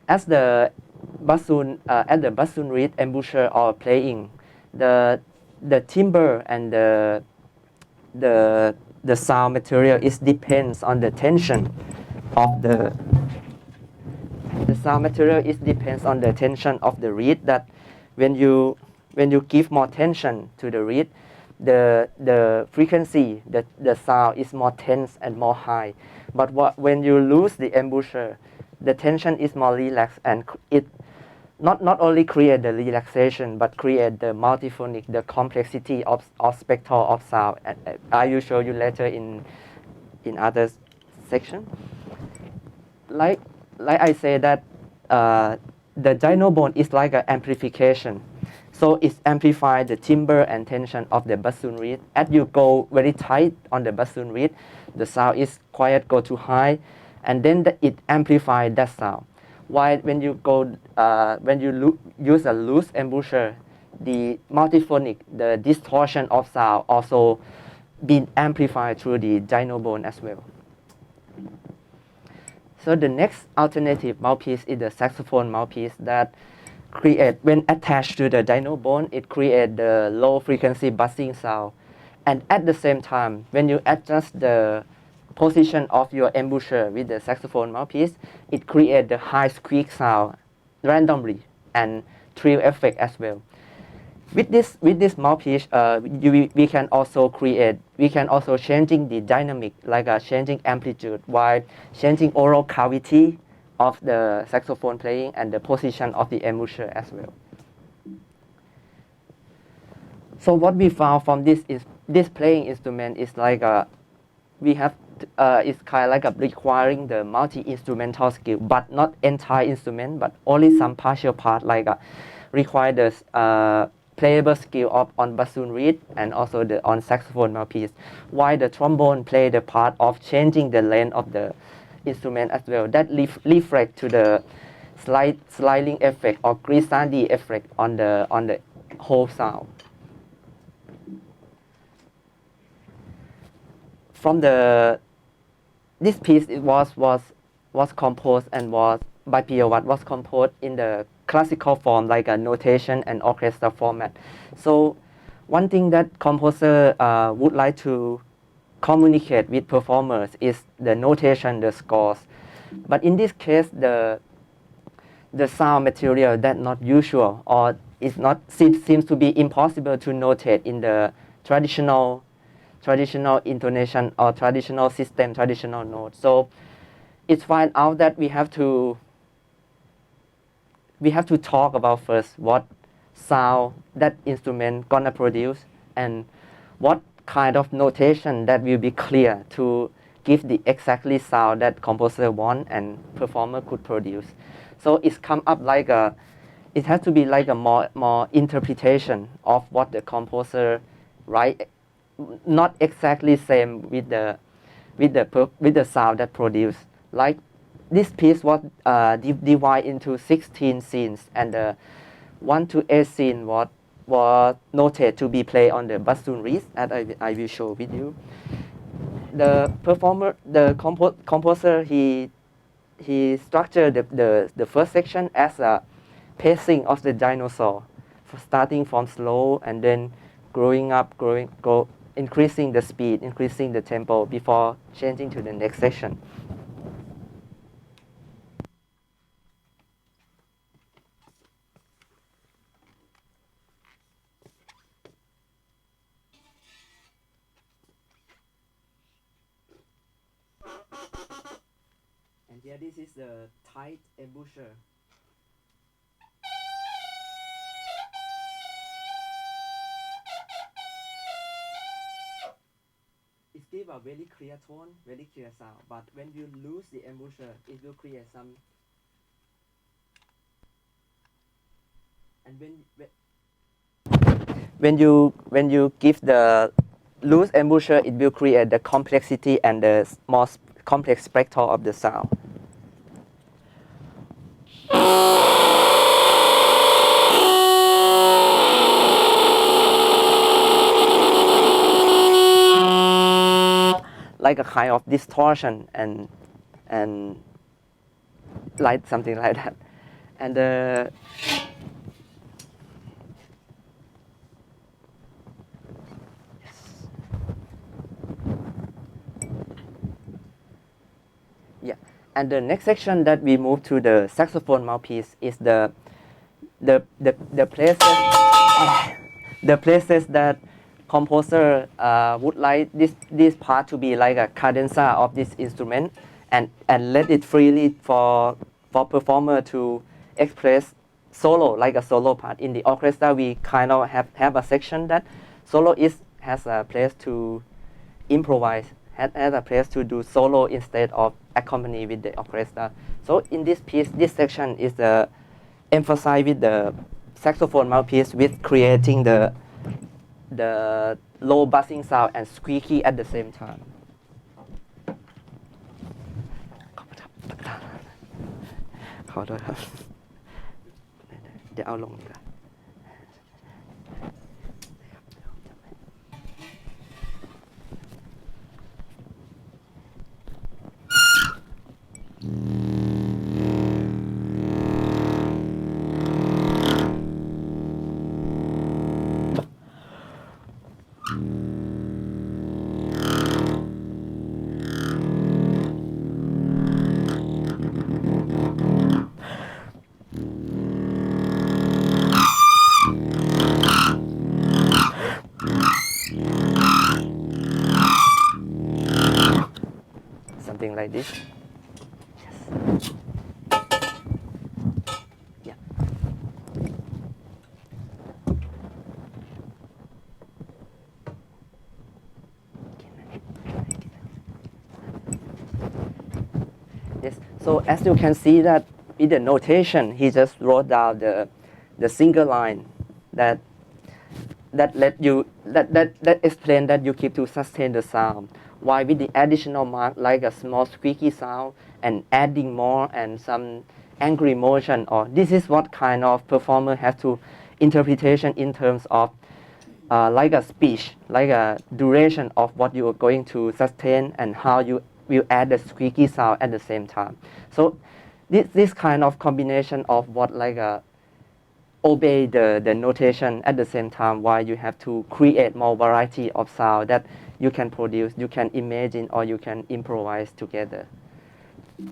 As the bassoon reed embouchure or playing, the timbre and the sound material depends on the tension of the sound material depends on the tension of the reed. That when you give more tension to the reed, the frequency, the sound is more tense and more high. But when you lose the embouchure, the tension is more relaxed, and it not only create the relaxation but create the multiphonic, the complexity of spectrum of sound. I will show you later in other section. Like I say that the Dino-Bone is like an amplification. So it amplifies the timbre and tension of the bassoon reed. As you go very tight on the bassoon reed, the sound is quiet, go too high, and then it amplifies that sound. While when you use a loose embouchure, the multiphonic, the distortion of sound also been amplified through the Dino-Bone as well. So the next alternative mouthpiece is the saxophone mouthpiece that when attached to the Dino-Bone, it creates the low frequency buzzing sound. And at the same time, when you adjust the position of your embouchure with the saxophone mouthpiece, it creates the high squeak sound randomly and trill effect as well. With this mouthpiece, we can also changing the dynamic, like changing amplitude while changing oral cavity of the saxophone playing and the position of the embouchure as well. So what we found from this playing instrument is like it's kind of like requiring the multi-instrumental skill, but not entire instrument, but only some partial part, like require the playable skill on bassoon reed and also on saxophone mouthpiece, while the trombone play the part of changing the length of the instrument as well. That reflect to the sliding effect or glissandi effect on the whole sound. From this piece, it was composed and was by P.O. Watt, was composed in the classical form, like a notation and orchestra format. So one thing that composer would like to communicate with performers is the notation, the scores. But in this case, the sound material that not usual or seems to be impossible to notate in the traditional intonation or traditional system, traditional note. So it's find out that we have to talk about first what sound that instrument gonna produce and what kind of notation that will be clear to give the exactly sound that composer want and performer could produce. So it's come up like it has to be like a more interpretation of what the composer write, not exactly same with the sound that produced. Like this piece was divided into 16 scenes, and the 1 to 8 scene was noted to be played on the bassoon reeds, as I will show with you. The performer, the composer, he structured the first section as a pacing of the dinosaur, starting from slow and then growing up, increasing the speed, increasing the tempo before changing to the next section. And here this is the tight embouchure. It gives a very clear tone, very clear sound, but when you lose the embouchure, it will create some. And when you give the loose embouchure, it will create the complexity and the more complex spectrum of the sound. Like a kind of distortion and like something like that. And yeah, and the next section that we move to the saxophone mouthpiece is the places that composer would like this part to be like a cadenza of this instrument, and let it freely for performer to express solo, like a solo part. In the orchestra, we kind of have a section that soloist has a place to improvise, has a place to do solo instead of accompany with the orchestra. So in this piece, this section is the emphasize with the saxophone mouthpiece with creating the low buzzing sound and squeaky at the same time. Something like this. Yes. Yeah. Yes. So as you can see that in the notation, he just wrote down the single line that explain that you keep to sustain the sound. While with the additional mark like a small squeaky sound and adding more and some angry motion, or this is what kind of performer has to interpretation in terms of like a speech, like a duration of what you are going to sustain and how you will add the squeaky sound at the same time. So this kind of combination of what like a obey the notation at the same time, while you have to create more variety of sound that you can produce, you can imagine, or you can improvise together. Yeah.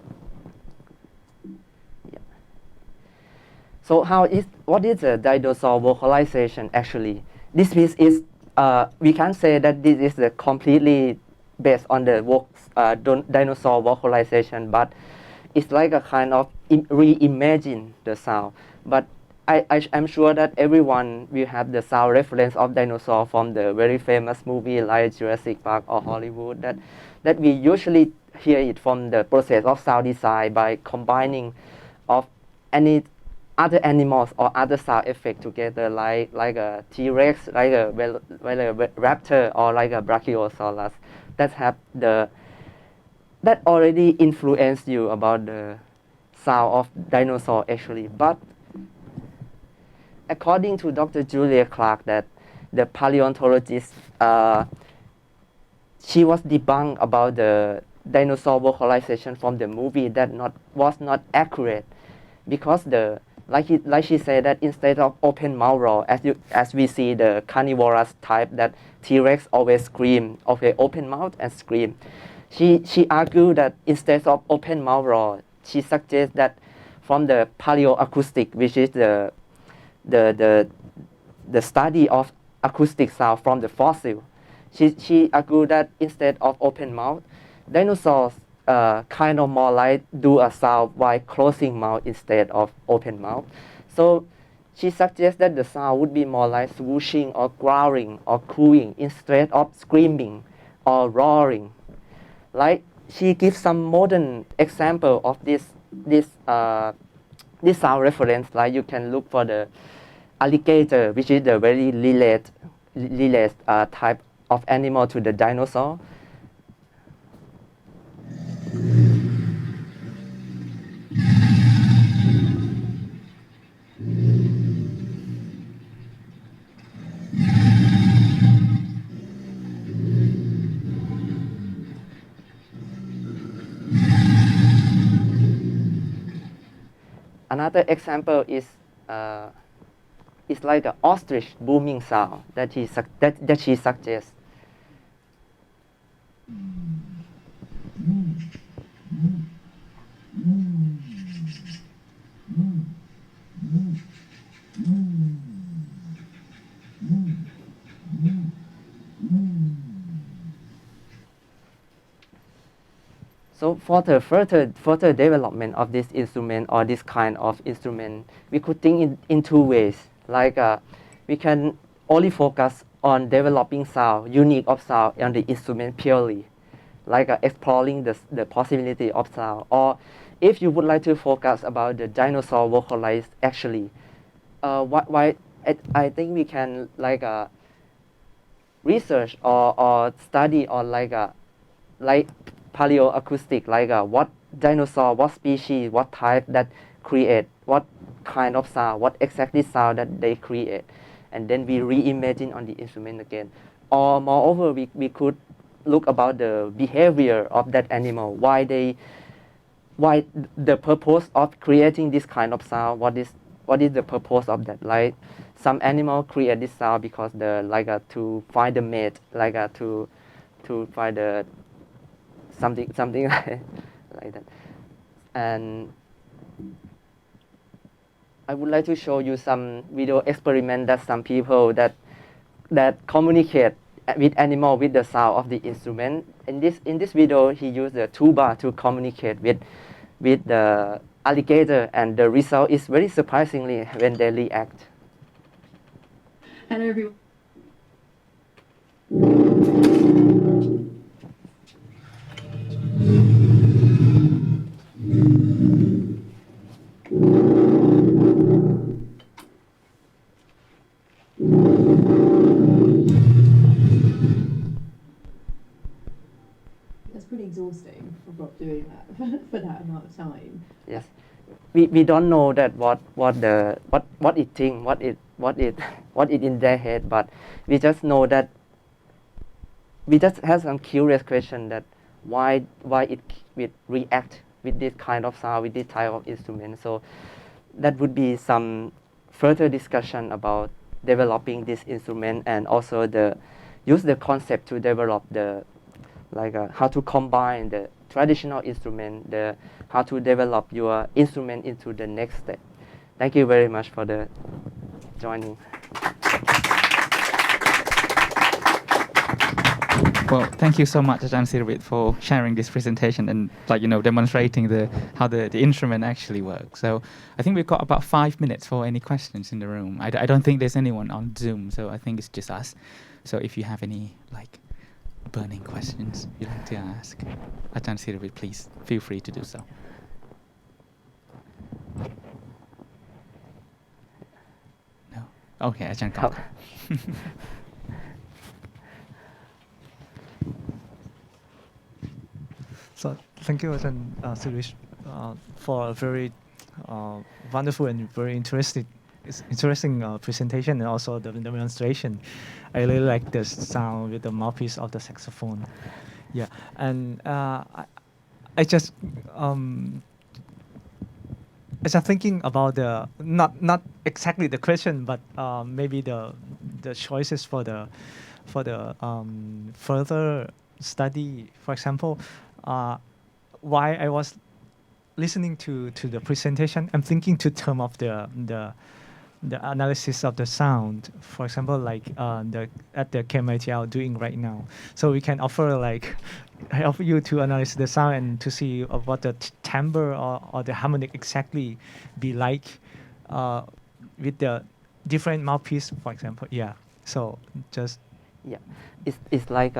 So what is a dinosaur vocalization actually? This piece is, we can say that this is the completely based on the dinosaur vocalization, but it's like a kind of reimagine the sound. But I'm sure that everyone will have the sound reference of dinosaur from the very famous movie like Jurassic Park or Hollywood, that we usually hear it from the process of sound design by combining of any other animals or other sound effect together, like a T-Rex, like a raptor, or like a Brachiosaurus, that already influenced you about the sound of dinosaur actually. But according to Dr. Julia Clark, that the paleontologist, she was debunked about the dinosaur vocalization from the movie that was not accurate, because like she said that instead of open mouth roar, as we see the carnivorous type, that T-Rex always scream, okay, open mouth and scream. She argued that instead of open mouth roar, she suggests that from the paleoacoustic, which is the study of acoustic sound from the fossil, she argued that instead of open mouth, dinosaurs kind of more like do a sound while closing mouth instead of open mouth. So she suggests that the sound would be more like swooshing or growling or cooing instead of screaming or roaring. Like, she gives some modern example of this sound reference. Like, you can look for the alligator, which is the very related type of animal to the dinosaur. Another example is like an ostrich booming sound that she suggests. So for the further development of this instrument or this kind of instrument, we could think in two ways. Like, we can only focus on developing sound, unique of sound on the instrument purely, like exploring the possibility of sound. Or if you would like to focus about the dinosaur vocalized, actually, I think we can like research or study on like paleoacoustic, like what dinosaur, what species, what type that create, what kind of sound, what exactly sound that they create, and then we reimagine on the instrument again. Or moreover, we could look about the behavior of that animal, why the purpose of creating this kind of sound, what is the purpose of that. Like, some animal create this sound because to find the mate, to find the something like that. And I would like to show you some video experiment that some people that communicate with animal with the sound of the instrument. In this video, he used the tuba to communicate with the alligator, and the result is very surprisingly when they react. Hello everyone. That's pretty exhausting for doing that for that amount of time. Yes, we don't know that what it think, what it in their head, but we just know that we just have some curious question that why it react with this kind of sound, with this type of instrument. So that would be some further discussion about developing this instrument, and also use the concept to develop the how to combine the traditional instrument, how to develop your instrument into the next step. Thank you very much for the joining. Well, thank you so much, Ajahn Siravith, for sharing this presentation and demonstrating how the instrument actually works. So I think we've got about 5 minutes for any questions in the room. I don't think there's anyone on Zoom, so I think it's just us. So if you have any burning questions you'd like to ask Ajahn Siravith, please feel free to do so. No? Okay, Ajahn Kong. So thank you, Ajahn Siravith, for a very wonderful and very interesting it's interesting presentation and also the demonstration. I really like the sound with the mouthpiece of the saxophone. Yeah, and I just thinking about the not exactly the question, but maybe the choices for the further study. For example, why I was listening to the presentation, I'm thinking to term of the analysis of the sound. For example, like the at the KMITL doing right now. So we can offer like help you to analyze the sound and to see what the timbre or the harmonic exactly be like with the different mouthpiece, for example. Yeah. So just Yeah, it's like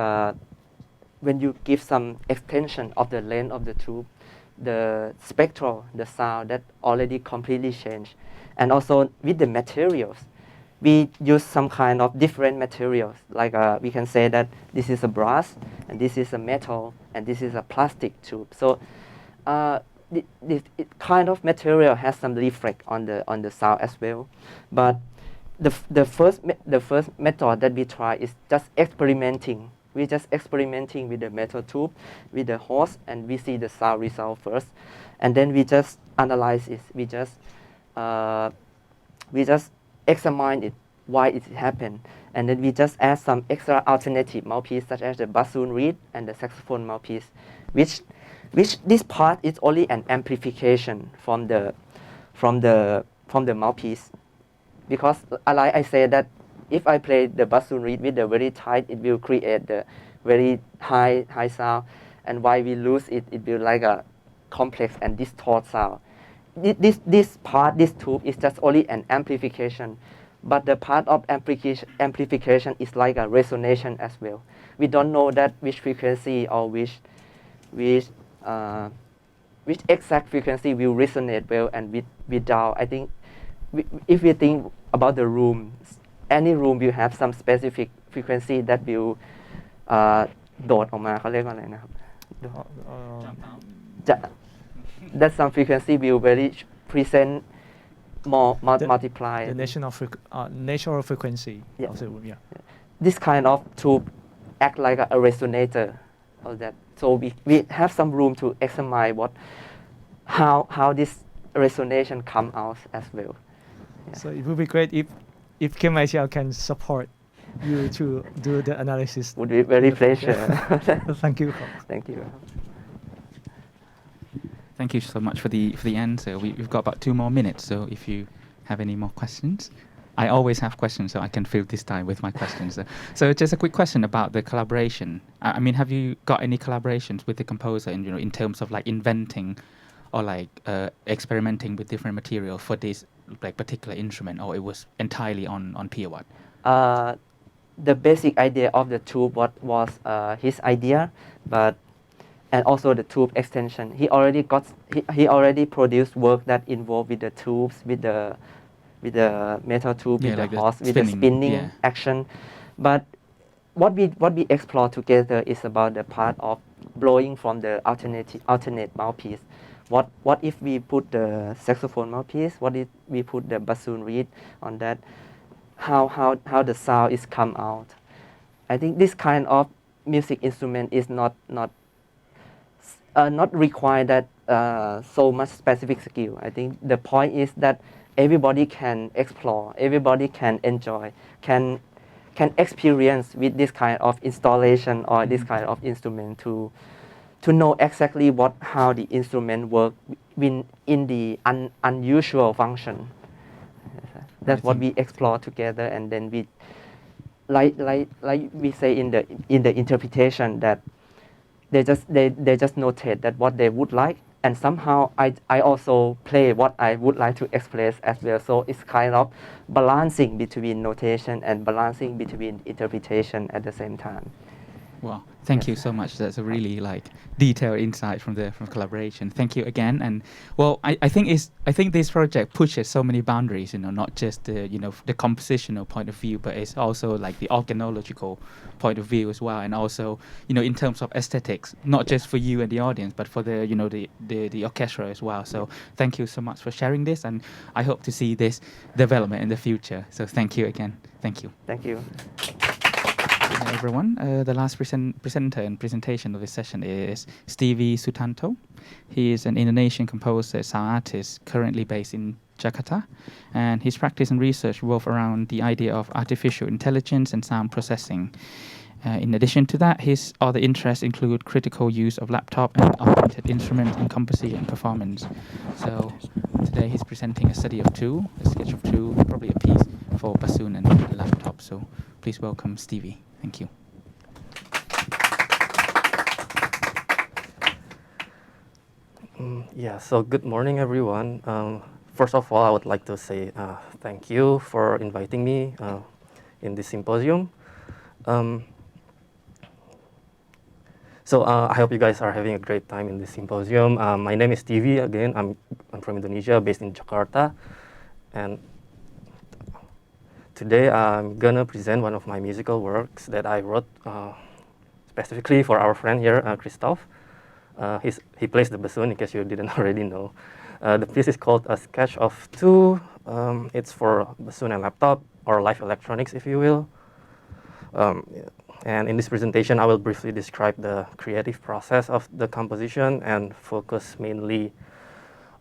when you give some extension of the length of the tube, the spectral, the sound that already completely changed. And also with the materials, we use some kind of different materials. Like we can say that this is a brass, and this is a metal, and this is a plastic tube. So this kind of material has some reflect on the sound as well. But the first method that we try is just experimenting. We're just experimenting with the metal tube, with the hose, and we see the sound result first, and then we just analyze it. We just examine it, why it happened, and then we just add some extra alternative mouthpiece, such as the bassoon reed and the saxophone mouthpiece, which this part is only an amplification from the mouthpiece. Because like I said that if I play the bassoon reed with the very tight, it will create the very high sound, and while we lose it, it will like a complex and distort sound. This part, this tube is just only an amplification, but the part of amplification is like a resonation as well. We don't know that which frequency or which exact frequency will resonate well and without. I think if we think about the room, any room will have some specific frequency that will โดดออกมาเขาเรียกว่าอะไรนะครับ that some frequency will very present more multiply the natural frequency of the room. Yeah. This kind of tube act like a resonator of that. So we have some room to examine how this resonation come out as well. Yeah. So it would be great if KMITL can support you to do the analysis. Would be very pleasure. Thank you. Thank you. Thank you so much for the answer. We've got about 2 more minutes, so if you have any more questions. I always have questions, so I can fill this time with my questions. So just a quick question about the collaboration. I mean, have you got any collaborations with the composer in terms of like inventing or like experimenting with different material for this like particular instrument, or it was entirely on Piawat? The basic idea of the tube was his idea, and also the tube extension. He already produced work that involved with the tubes, with the metal tube, with the hose, with the spinning action. But what we explore together is about the part of blowing from the alternate mouthpiece. What if we put the saxophone mouthpiece? What if we put the bassoon reed on that? How the sound is come out? I think this kind of music instrument is not require that so much specific skill. I think the point is that everybody can explore, everybody can enjoy, can experience with this kind of installation or this kind of instrument to know exactly how the instrument work in the unusual function. That's what we explore together, and then we like we say in the interpretation that they just notate that what they would like, and somehow I also play what I would like to express as well. So it's kind of balancing between notation and balancing between interpretation at the same time. Well, thank you so much. That's a really detailed insight from collaboration. Thank you again. And well, I think this project pushes so many boundaries. Not just the the compositional point of view, but it's also the organological point of view as well. And also in terms of aesthetics, not just for you and the audience, but for the the orchestra as well. So thank you so much for sharing this, and I hope to see this development in the future. So thank you again. Thank you. Thank you. Hi everyone. The last presenter and presentation of this session is Stevie Sutanto. He is an Indonesian composer, sound artist, currently based in Jakarta, and his practice and research revolve around the idea of artificial intelligence and sound processing. In addition to that, his other interests include critical use of laptop and augmented instruments in composition and performance. So today he's presenting a study of two, a sketch of two, probably a piece for bassoon and laptop. So please welcome Stevie. Thank you. So good morning, everyone. First of all, I would like to say thank you for inviting me in this symposium. I hope you guys are having a great time in this symposium. My name is Stevie. Again, I'm from Indonesia, based in Jakarta, and today I'm gonna present one of my musical works that I wrote specifically for our friend here, Christoph. He plays the bassoon, in case you didn't already know. The piece is called A Sketch of Two. It's for bassoon and laptop, or live electronics, if you will. And in this presentation, I will briefly describe the creative process of the composition and focus mainly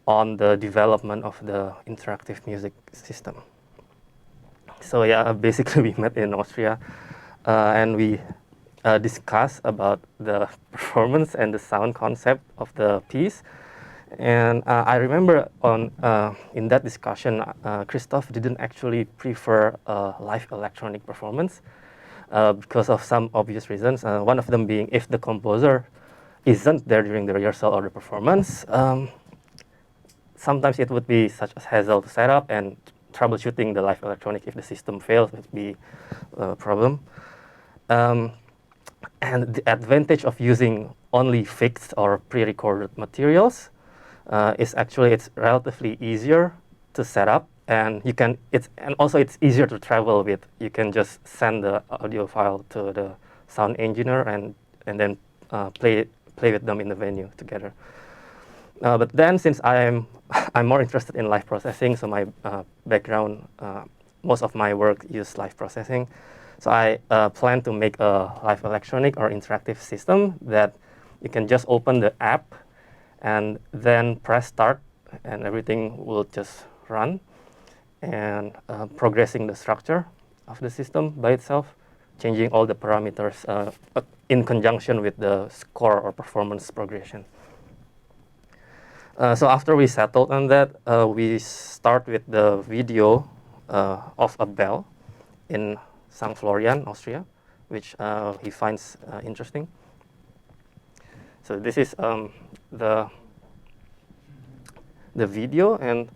on the development of the interactive music system. So yeah, basically we met in Austria, and we discussed about the performance and the sound concept of the piece. And I remember in that discussion, Christoph didn't actually prefer a live electronic performance because of some obvious reasons. One of them being, if the composer isn't there during the rehearsal or the performance, sometimes it would be such a hassle to set up, and troubleshooting the live electronic if the system fails would be a problem. And the advantage of using only fixed or pre-recorded materials is actually it's relatively easier to set up, and also it's easier to travel with. You can just send the audio file to the sound engineer and then play with them in the venue together. But then, since I'm more interested in live processing, so my background, most of my work use live processing. So I plan to make a live electronic or interactive system that you can just open the app and then press start, and everything will just run, and progressing the structure of the system by itself, changing all the parameters in conjunction with the score or performance progression. So after we settled on that, we start with the video of a bell in St. Florian, Austria, which he finds interesting. So this is the video, and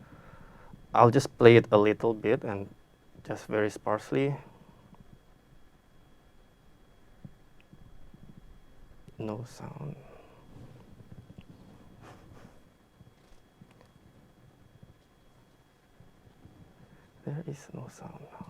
I'll just play it a little bit and just very sparsely. No sound. There is no sound now.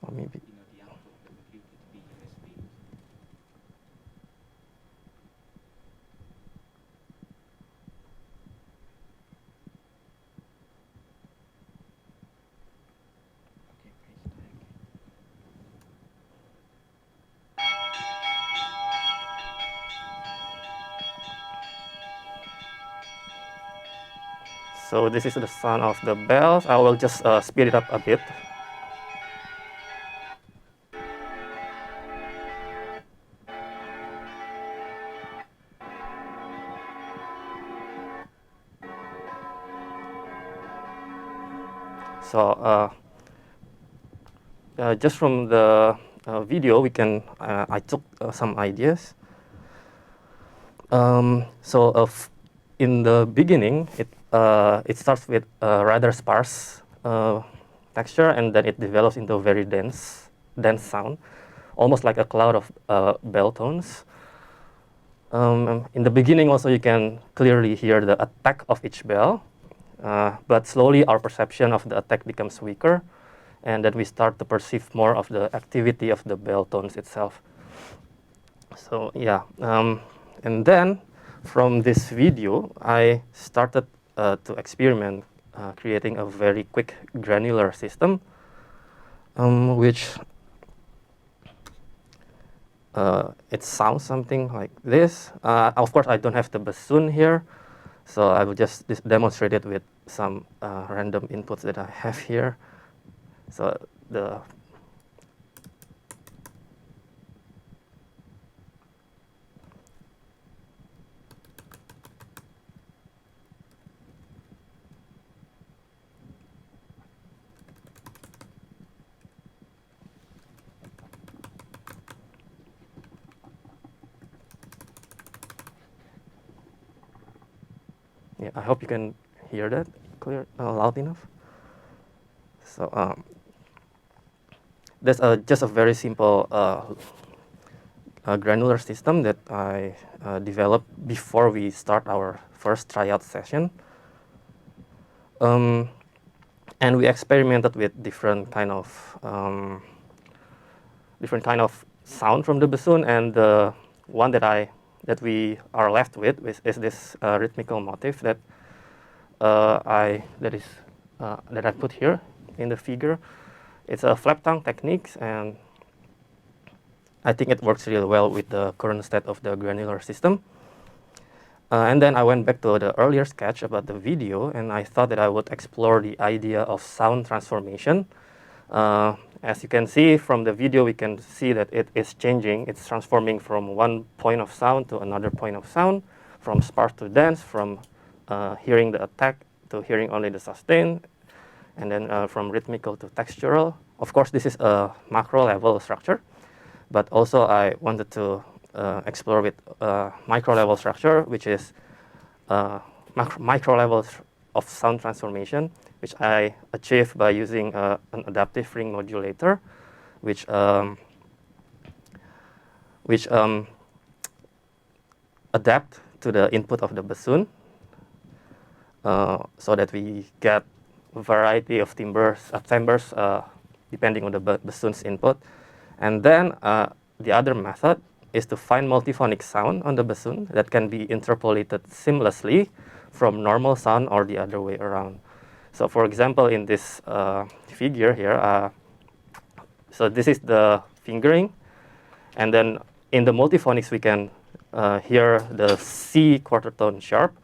Or maybe. So this is the sound of the bells. I will just speed it up a bit. So just from the video, we can I took some ideas. In the beginning, it starts with a rather sparse texture, and then it develops into a very dense sound, almost like a cloud of bell tones. In the beginning, also, you can clearly hear the attack of each bell, but slowly our perception of the attack becomes weaker, and then we start to perceive more of the activity of the bell tones itself. So yeah, and then from this video, I started to experiment creating a very quick granular system, which it sounds something like this. Of course, I don't have the bassoon here, so I will just demonstrate it with some random inputs that I have here. So yeah, I hope you can hear that clear, loud enough. So that's just a very simple granular system that I developed before we start our first tryout session. And we experimented with different kind of sound from the bassoon, and the one that we are left with is this rhythmical motif that I put here in the figure. It's a flap tongue techniques, and I think it works really well with the current state of the granular system. And then I went back to the earlier sketch about the video, and I thought that I would explore the idea of sound transformation. As you can see from the video, we can see that it is changing. It's transforming from one point of sound to another point of sound, from sparse to dense, from hearing the attack to hearing only the sustain, and then from rhythmical to textural. Of course, this is a macro level structure, but also I wanted to explore with micro level structure, which is micro levels of sound transformation, which I achieved by using an adaptive ring modulator, which adapt to the input of the bassoon, so that we get a variety of timbres depending on the bassoon's input. And then the other method is to find multiphonic sound on the bassoon that can be interpolated seamlessly from normal sound or the other way around. So for example, in this figure here, so this is the fingering, and then in the multiphonics we can hear the C quarter tone sharp,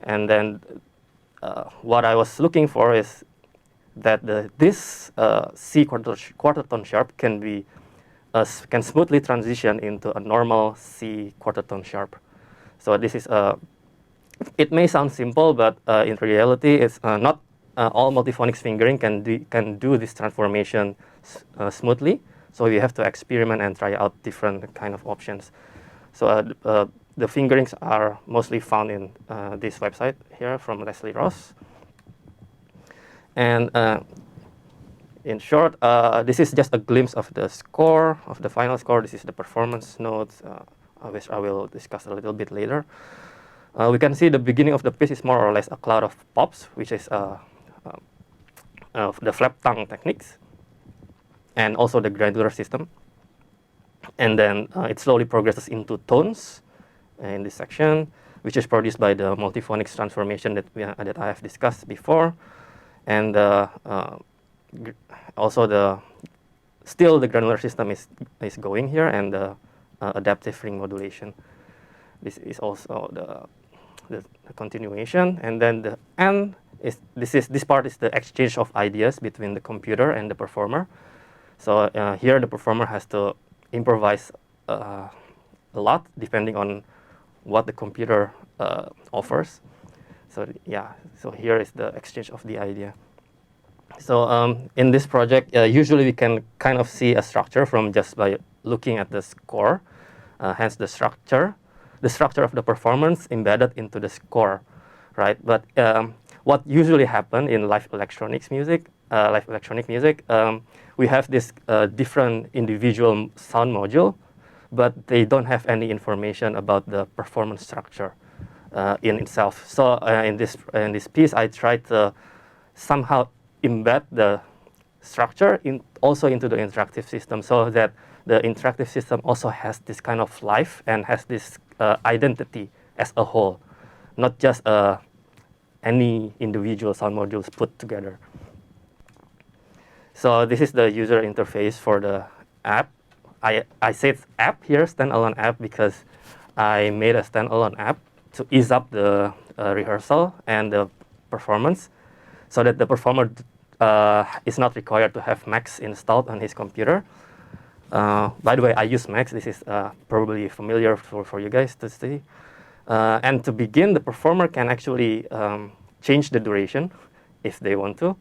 and then what I was looking for is that this C quarter tone sharp can smoothly transition into a normal C quarter tone sharp. So this is it may sound simple, but in reality, it's not all multiphonics fingering can do this transformation smoothly. So we have to experiment and try out different kind of options. So the fingerings are mostly found in this website here from Leslie Ross. And in short, this is just a glimpse of the score, of the final score. This is the performance notes, which I will discuss a little bit later. We can see the beginning of the piece is more or less a cloud of pops, which is the flap tongue techniques, and also the granular system. And then it slowly progresses into tones in this section, which is produced by the multiphonics transformation that I have discussed before. And also still the granular system is going here, and the adaptive ring modulation. This is also the continuation, and then the end is this part is the exchange of ideas between the computer and the performer. So here the performer has to improvise a lot depending on what the computer offers. So yeah, so here is the exchange of the idea. So in this project, usually we can kind of see a structure from just by looking at the score, hence the structure of the performance embedded into the score, right? But what usually happen in live electronic music, we have this different individual sound module, but they don't have any information about the performance structure in itself. So in this piece, I tried to somehow embed the structure also into the interactive system, so that the interactive system also has this kind of life and has this identity as a whole, not just any individual sound modules put together. So this is the user interface for the app. I said app here, standalone app, because I made a standalone app to ease up the rehearsal and the performance, so that the performer is not required to have Max installed on his computer. By the way, I use Max. This is probably familiar for you guys to see. And to begin, the performer can actually change the duration if they want to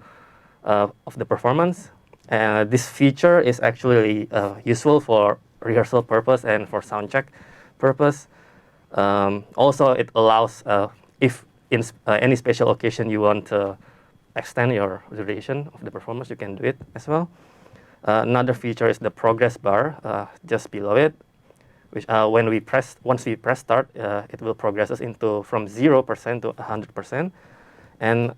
of the performance. This feature is actually useful for rehearsal purpose and for sound check purpose. Also, it allows, if in any special occasion you want to extend your duration of the performance, you can do it as well. Another feature is the progress bar just below it, which once we press start, it will progress us into from 0% to 100%, and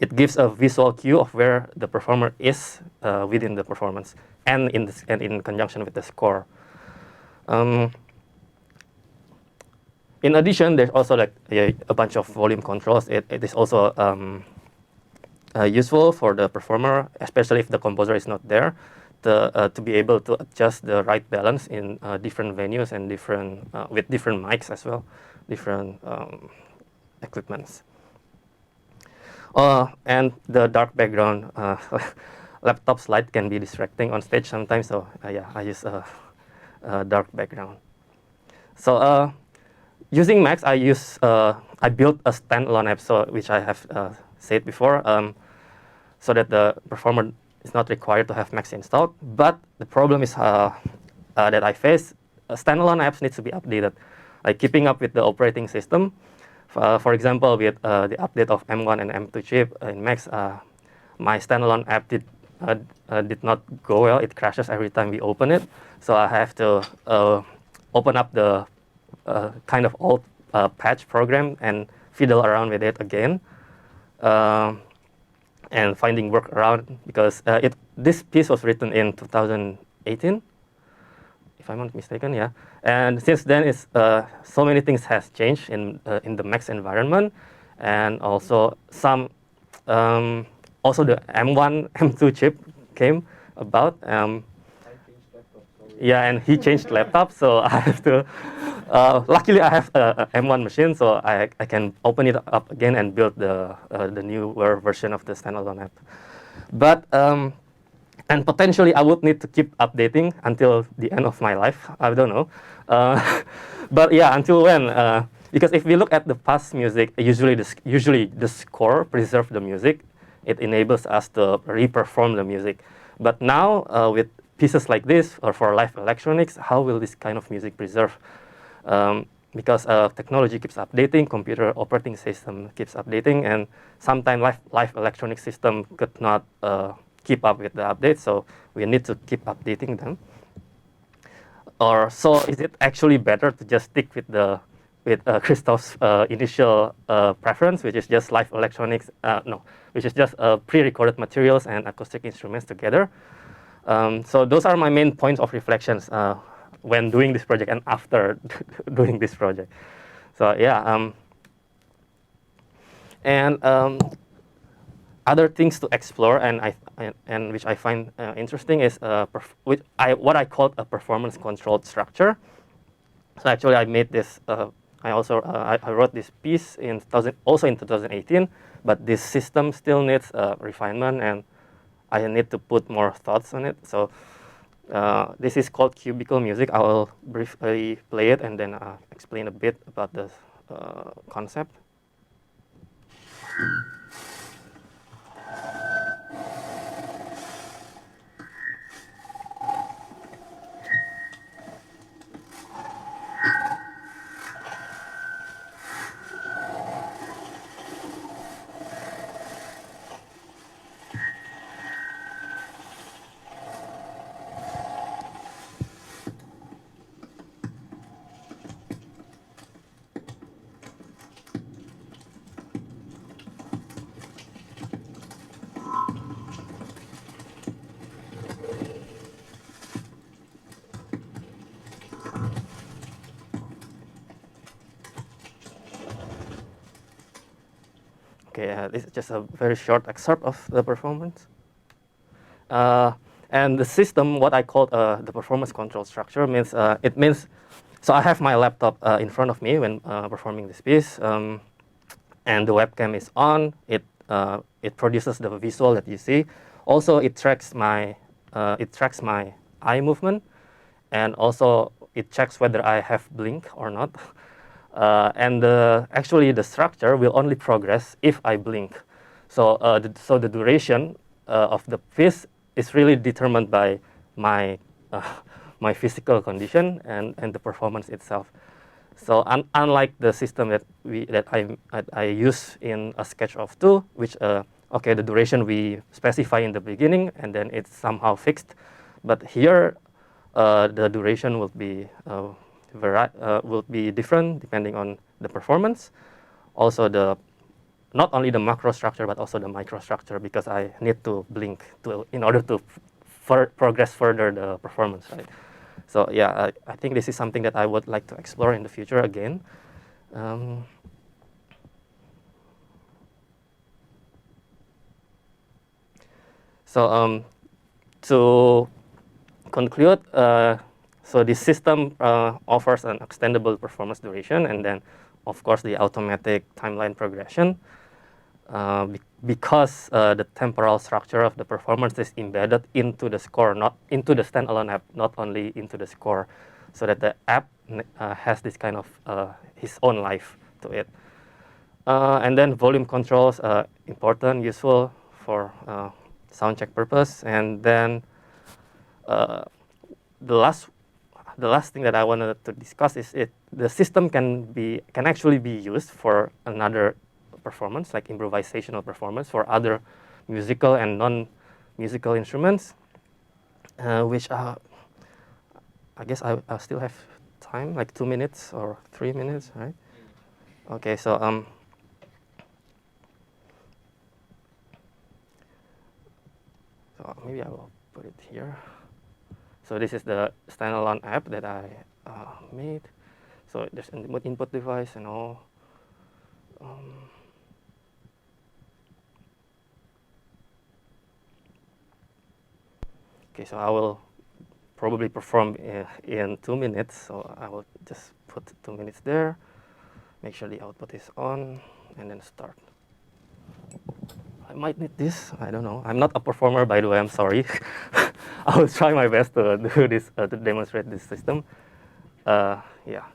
it gives a visual cue of where the performer is within the performance and in conjunction with the score. In addition, there's also like a bunch of volume controls. It is also useful for the performer, especially if the composer is not there, to be able to adjust the right balance in different venues and with different mics as well, different equipments. And the dark background, laptop light can be distracting on stage sometimes, so yeah, I use a dark background. So using Max, I built a standalone app, which I have said before, so that the performer is not required to have Max installed. But the problem is that I face, standalone apps needs to be updated, like keeping up with the operating system. For example, with the update of M1 and M2 chip in Max, my standalone app did not go well. It crashes every time we open it. So I have to open up the kind of old patch program and fiddle around with it again, and finding workaround, because this piece was written in 2018, if I'm not mistaken, yeah. And since then, it's so many things has changed in the Max environment, and also also the M1, M2 chip came about. Yeah, and he changed laptop, so I have to. Luckily, I have a M1 machine, so I can open it up again and build the newer version of the standalone app. But and potentially, I would need to keep updating until the end of my life. I don't know. But yeah, until when? Because if we look at the past music, usually the score preserves the music. It enables us to re-perform the music. But now, with pieces like this, or for live electronics, how will this kind of music preserve? Because technology keeps updating, computer operating system keeps updating, and sometimes live electronic system could not keep up with the updates, so we need to keep updating them. Or so, is it actually better to just stick with Christoph's initial preference, which is just live electronics? Which is just pre-recorded materials and acoustic instruments together. So those are my main points of reflections when doing this project and after doing this project. So yeah, and other things to explore, and which I find interesting is what I call a performance-controlled structure. So actually, I made this. I wrote this piece also in 2018, but this system still needs refinement, and I need to put more thoughts on it. So this is called cubicle music. I will briefly play it and then explain a bit about the concept. Okay, this is just a very short excerpt of the performance. And the system, what I call the performance control structure, means it means. So I have my laptop in front of me when performing this piece, and the webcam is on. It produces the visual that you see. Also, it tracks my eye movement, and also it checks whether I have blink or not. And actually, the structure will only progress if I blink. So, the duration of the piece is really determined by my my physical condition and the performance itself. So, unlike the system that I use in a sketch of 2, which okay, the duration we specify in the beginning and then it's somehow fixed, but here the duration will be different depending on the performance. Also, not only the macro structure but also the microstructure, because I need to blink in order to progress further the performance, right? So yeah, I think this is something that I would like to explore in the future again. So to conclude, so this system offers an extendable performance duration, and then, of course, the automatic timeline progression. Because the temporal structure of the performance is embedded into the score, not into the standalone app, not only into the score, so that the app has this kind of his own life to it. And then volume controls are important, useful for sound check purpose. And then the last thing that I wanted to discuss is the system can actually be used for another performance, like improvisational performance, for other musical and non-musical instruments, which I guess I still have time, like 2 minutes or 3 minutes, right? Okay, so maybe I will put it here. So this is the standalone app that I made. So there's an input device and all. Okay, so I will probably perform in 2 minutes. So I will just put 2 minutes there. Make sure the output is on, and then start. I might need this. I don't know. I'm not a performer, by the way. I'm sorry. I will try my best to do this to demonstrate this system. Yeah.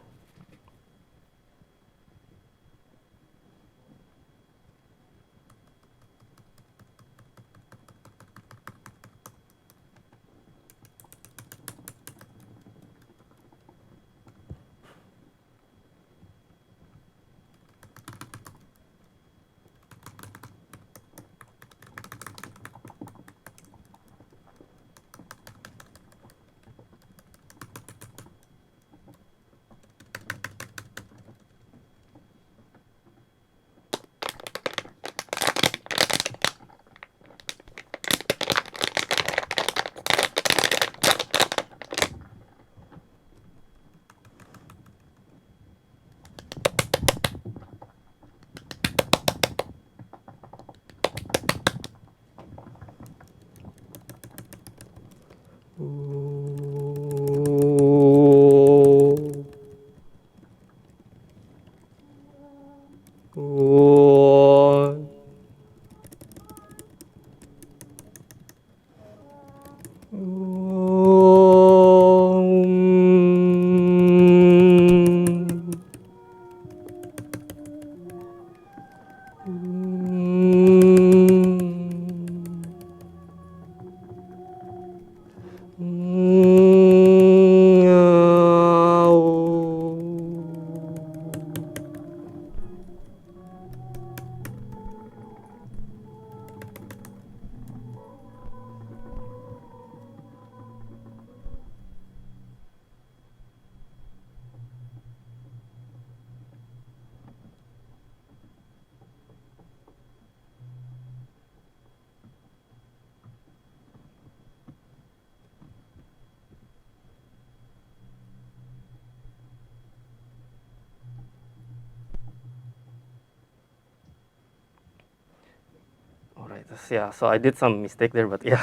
yeah, so I did some mistake there, but yeah.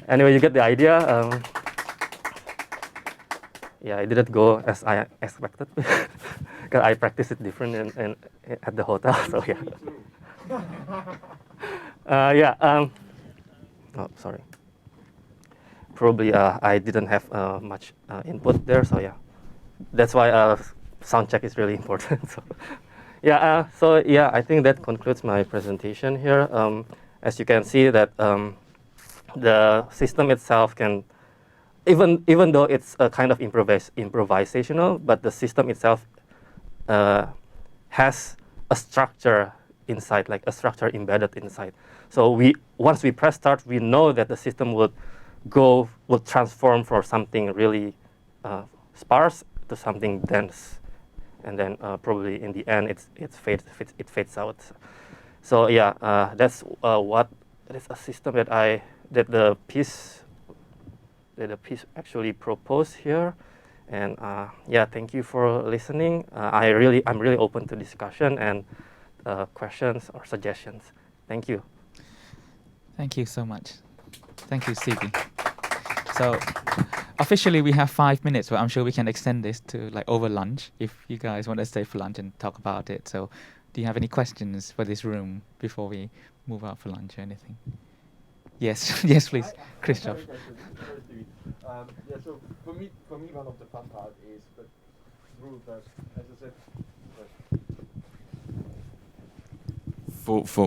Anyway, you get the idea. Yeah, it didn't go as I expected because I practiced it different in at the hotel. So yeah. Yeah. Oh, sorry. Probably I didn't have much input there. So yeah, that's why sound check is really important. So yeah. So yeah, I think that concludes my presentation here. As you can see that the system itself can. Even though it's a kind of improvisational, but the system itself has a structure inside, like a structure embedded inside. So once we press start, we know that the system will transform from something really sparse to something dense, and then probably in the end it fades out. So yeah, that's a system that the piece actually proposed here. And yeah, thank you for listening. I'm really open to discussion and questions or suggestions. Thank you. Thank you so much. Thank you, Stevie. So officially we have 5 minutes, but I'm sure we can extend this to like over lunch if you guys want to stay for lunch and talk about it. So do you have any questions for this room before we move out for lunch or anything? Yes, yes, please, Christoph. Yeah, so for me, one of the fun part is that through that, as I said.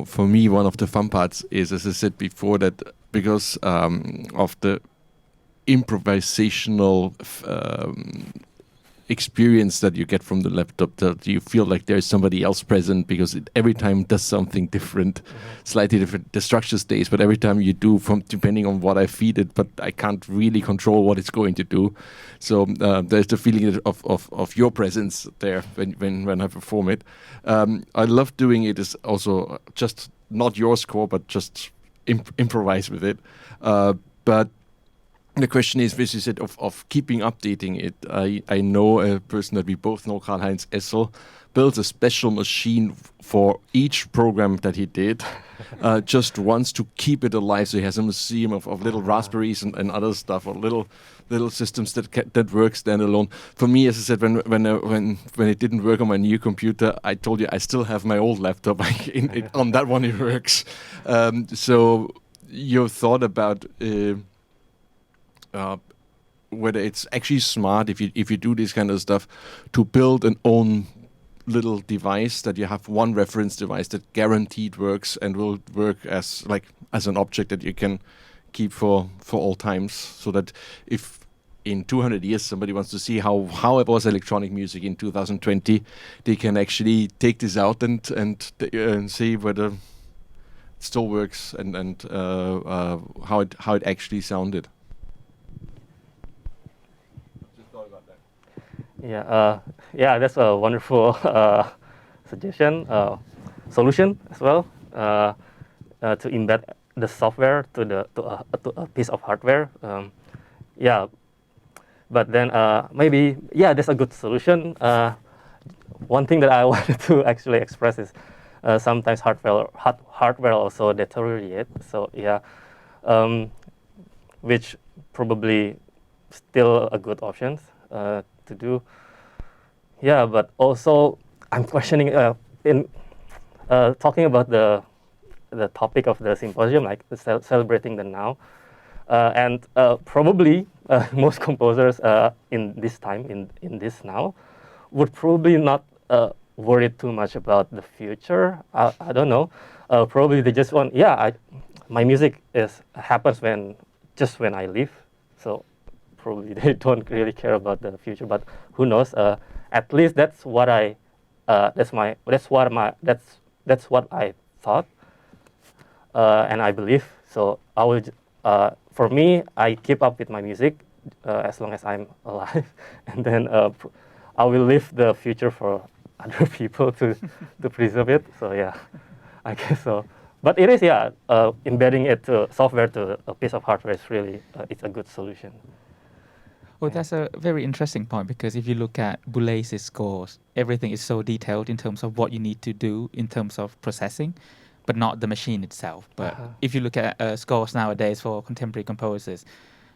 For me, one of the fun parts is, as I said before, that because of the improvisational experience that you get from the laptop, that you feel like there's somebody else present because it every time does something different, slightly different. The structure stays, but every time you do, depending on what I feed it, but I can't really control what it's going to do. So there's the feeling of your presence there when I perform it. I love doing it is also just not your score, but just improvise with it. But the question is, as you said, of keeping updating it. I know a person that we both know, Karl-Heinz Essel, built a special machine for each program that he did, just wants to keep it alive. So he has a museum of little raspberries and other stuff, or little systems that work standalone. For me, as I said, when it didn't work on my new computer, I told you I still have my old laptop. On that one it works. So your thought about whether it's actually smart if you do this kind of stuff to build an own little device that you have one reference device that guaranteed works and will work as an object that you can keep for all times, so that if in 200 years somebody wants to see how it was electronic music in 2020, they can actually take this out and see whether it still works and how it actually sounded. Yeah, that's a wonderful suggestion, solution as well, to embed the software to a piece of hardware. Yeah, but then maybe that's a good solution. One thing that I wanted to actually express is sometimes hardware also deteriorate. So yeah, which probably still a good option to do. Yeah, but also I'm questioning in talking about the topic of the symposium, like celebrating the now, and probably most composers in this time in this now would probably not worry too much about the future. I don't know. Probably they just want my music happens when I live. So probably they don't really care about the future, but who knows? At least that's what I thought, and I believe. So I will. For me, I keep up with my music as long as I'm alive, and then I will leave the future for other people to preserve it. So yeah, I guess so. But it is embedding it to software to a piece of hardware is really it's a good solution. Well, that's a very interesting point, because if you look at Boulez's scores, everything is so detailed in terms of what you need to do in terms of processing. but not the machine itself. But Uh-huh. if you look at scores nowadays for contemporary composers,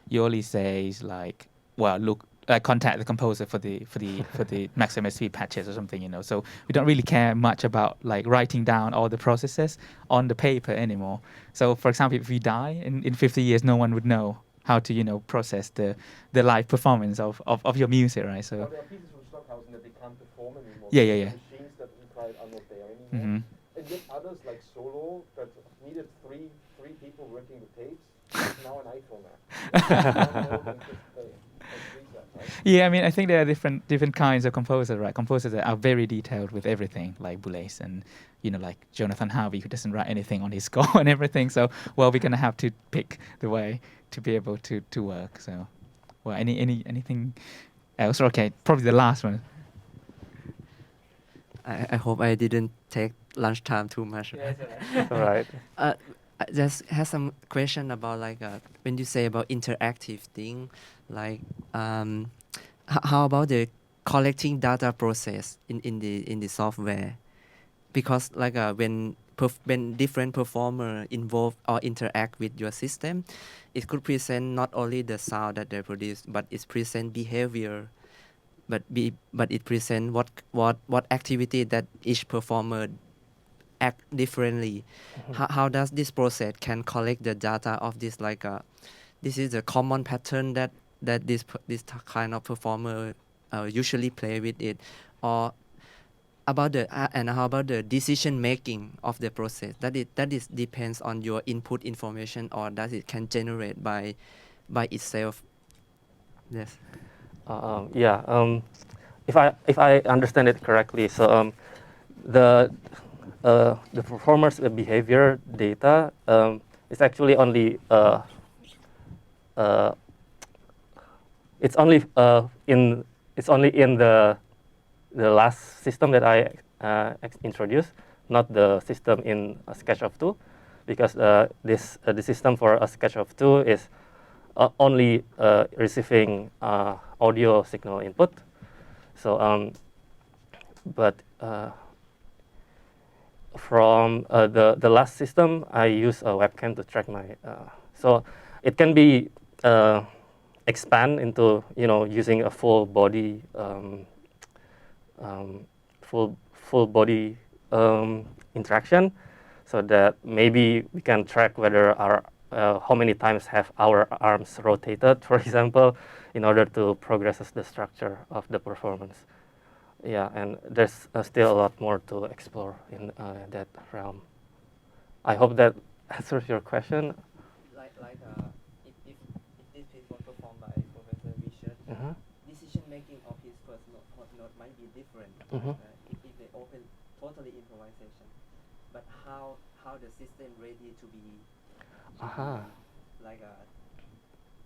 you only say like, well, look, contact the composer for the maximum speed patches or something, you know. So we don't really care much about like writing down all the processes on the paper anymore. So for example, if we die in 50 years, no one would know how to, you know, process the live performance of your music, right? So Now, there are pieces from Stockhausen that they can't perform anymore. Yeah. The machines that required are not there anymore. Mm-hmm. And yet others like Solo that needed three people working the tapes. It's now an iPhone app. Yeah, I mean, I think there are different kinds of composers, right? Composers that are very detailed with everything, like Boulez and, you know, like Jonathan Harvey, who doesn't write anything on his score and everything. So, well, we're gonna have to pick the way to be able to work. So, well, anything else? Okay, probably the last one. I hope I didn't take lunchtime too much. That's all right. I just have some question about like when you say about interactive thing, like how about the collecting data process in the software? Because like when different performer involve or interact with your system, it could present not only the sound that they produce, but it present behavior. But it present what activity that each performer act differently. How does this process can collect the data of this, like this is a common pattern that this kind of performer usually play with it, or about the and how about the decision making of the process, that is depends on your input information, or does it can generate by itself? Yes. If I understand it correctly, so the performer's behavior data is actually only it's only in the last system that I introduced, not the system in SketchUp 2, because the system for a SketchUp 2 is only receiving audio signal input. So, from the last system, I use a webcam to track my. So it can be expand into, you know, using a full body interaction, so that maybe we can track whether our how many times have our arms rotated, for example, in order to progress the structure of the performance. Yeah, and there's still a lot more to explore in that realm. I hope that answers your question. Like if this piece was performed by Professor Richard, decision making of his first note might be different if they open totally improvisation. But how the system ready to be like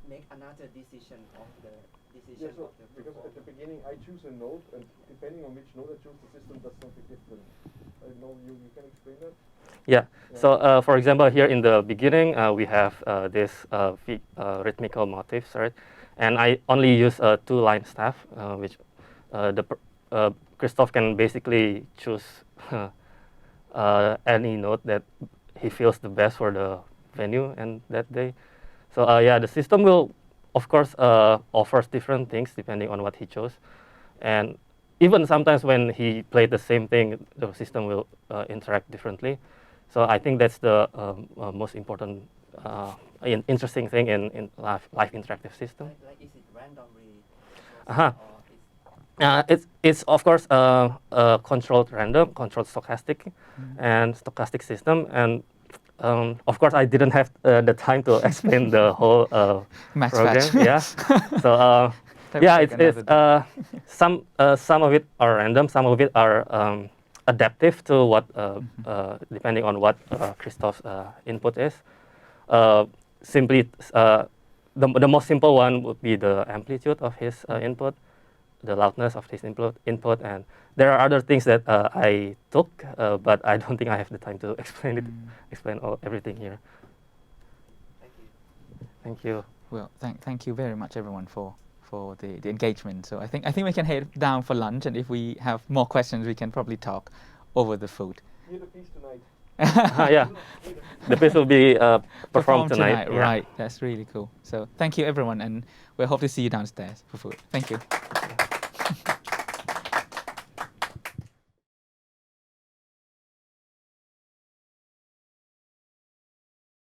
make another decision of the decision of the because at the beginning I choose a note, and depending on which note I choose, the system does something different. I know you can explain that? Yeah. So for example, here in the beginning, we have this rhythmical motifs, right? And I only use a 2-line staff, which Christoph can basically choose any note that he feels the best for the venue and that day. So yeah, the system will, of course, offers different things depending on what he chose, and even sometimes when he played the same thing, the system will interact differently. So I think that's the most important, interesting thing in live interactive system. Like is it randomly? It's of course controlled random, controlled stochastic, and stochastic system, and of course I didn't have the time to explain the whole program. Yeah, so yeah, it's some of it are random, some of it are adaptive to what depending on what Christoph's input is. Simply, the most simple one would be the amplitude of his input, the loudness of his input, and there are other things that I took, but I don't think I have the time to explain everything here. Thank you. Thank you. Well, thank you very much, everyone, for the engagement. So I think we can head down for lunch, and if we have more questions, we can probably talk over the food. Hear the piece tonight. Yeah, the piece will be performed tonight. Yeah. Right, that's really cool. So thank you everyone, and we hope to see you downstairs for food. Thank you.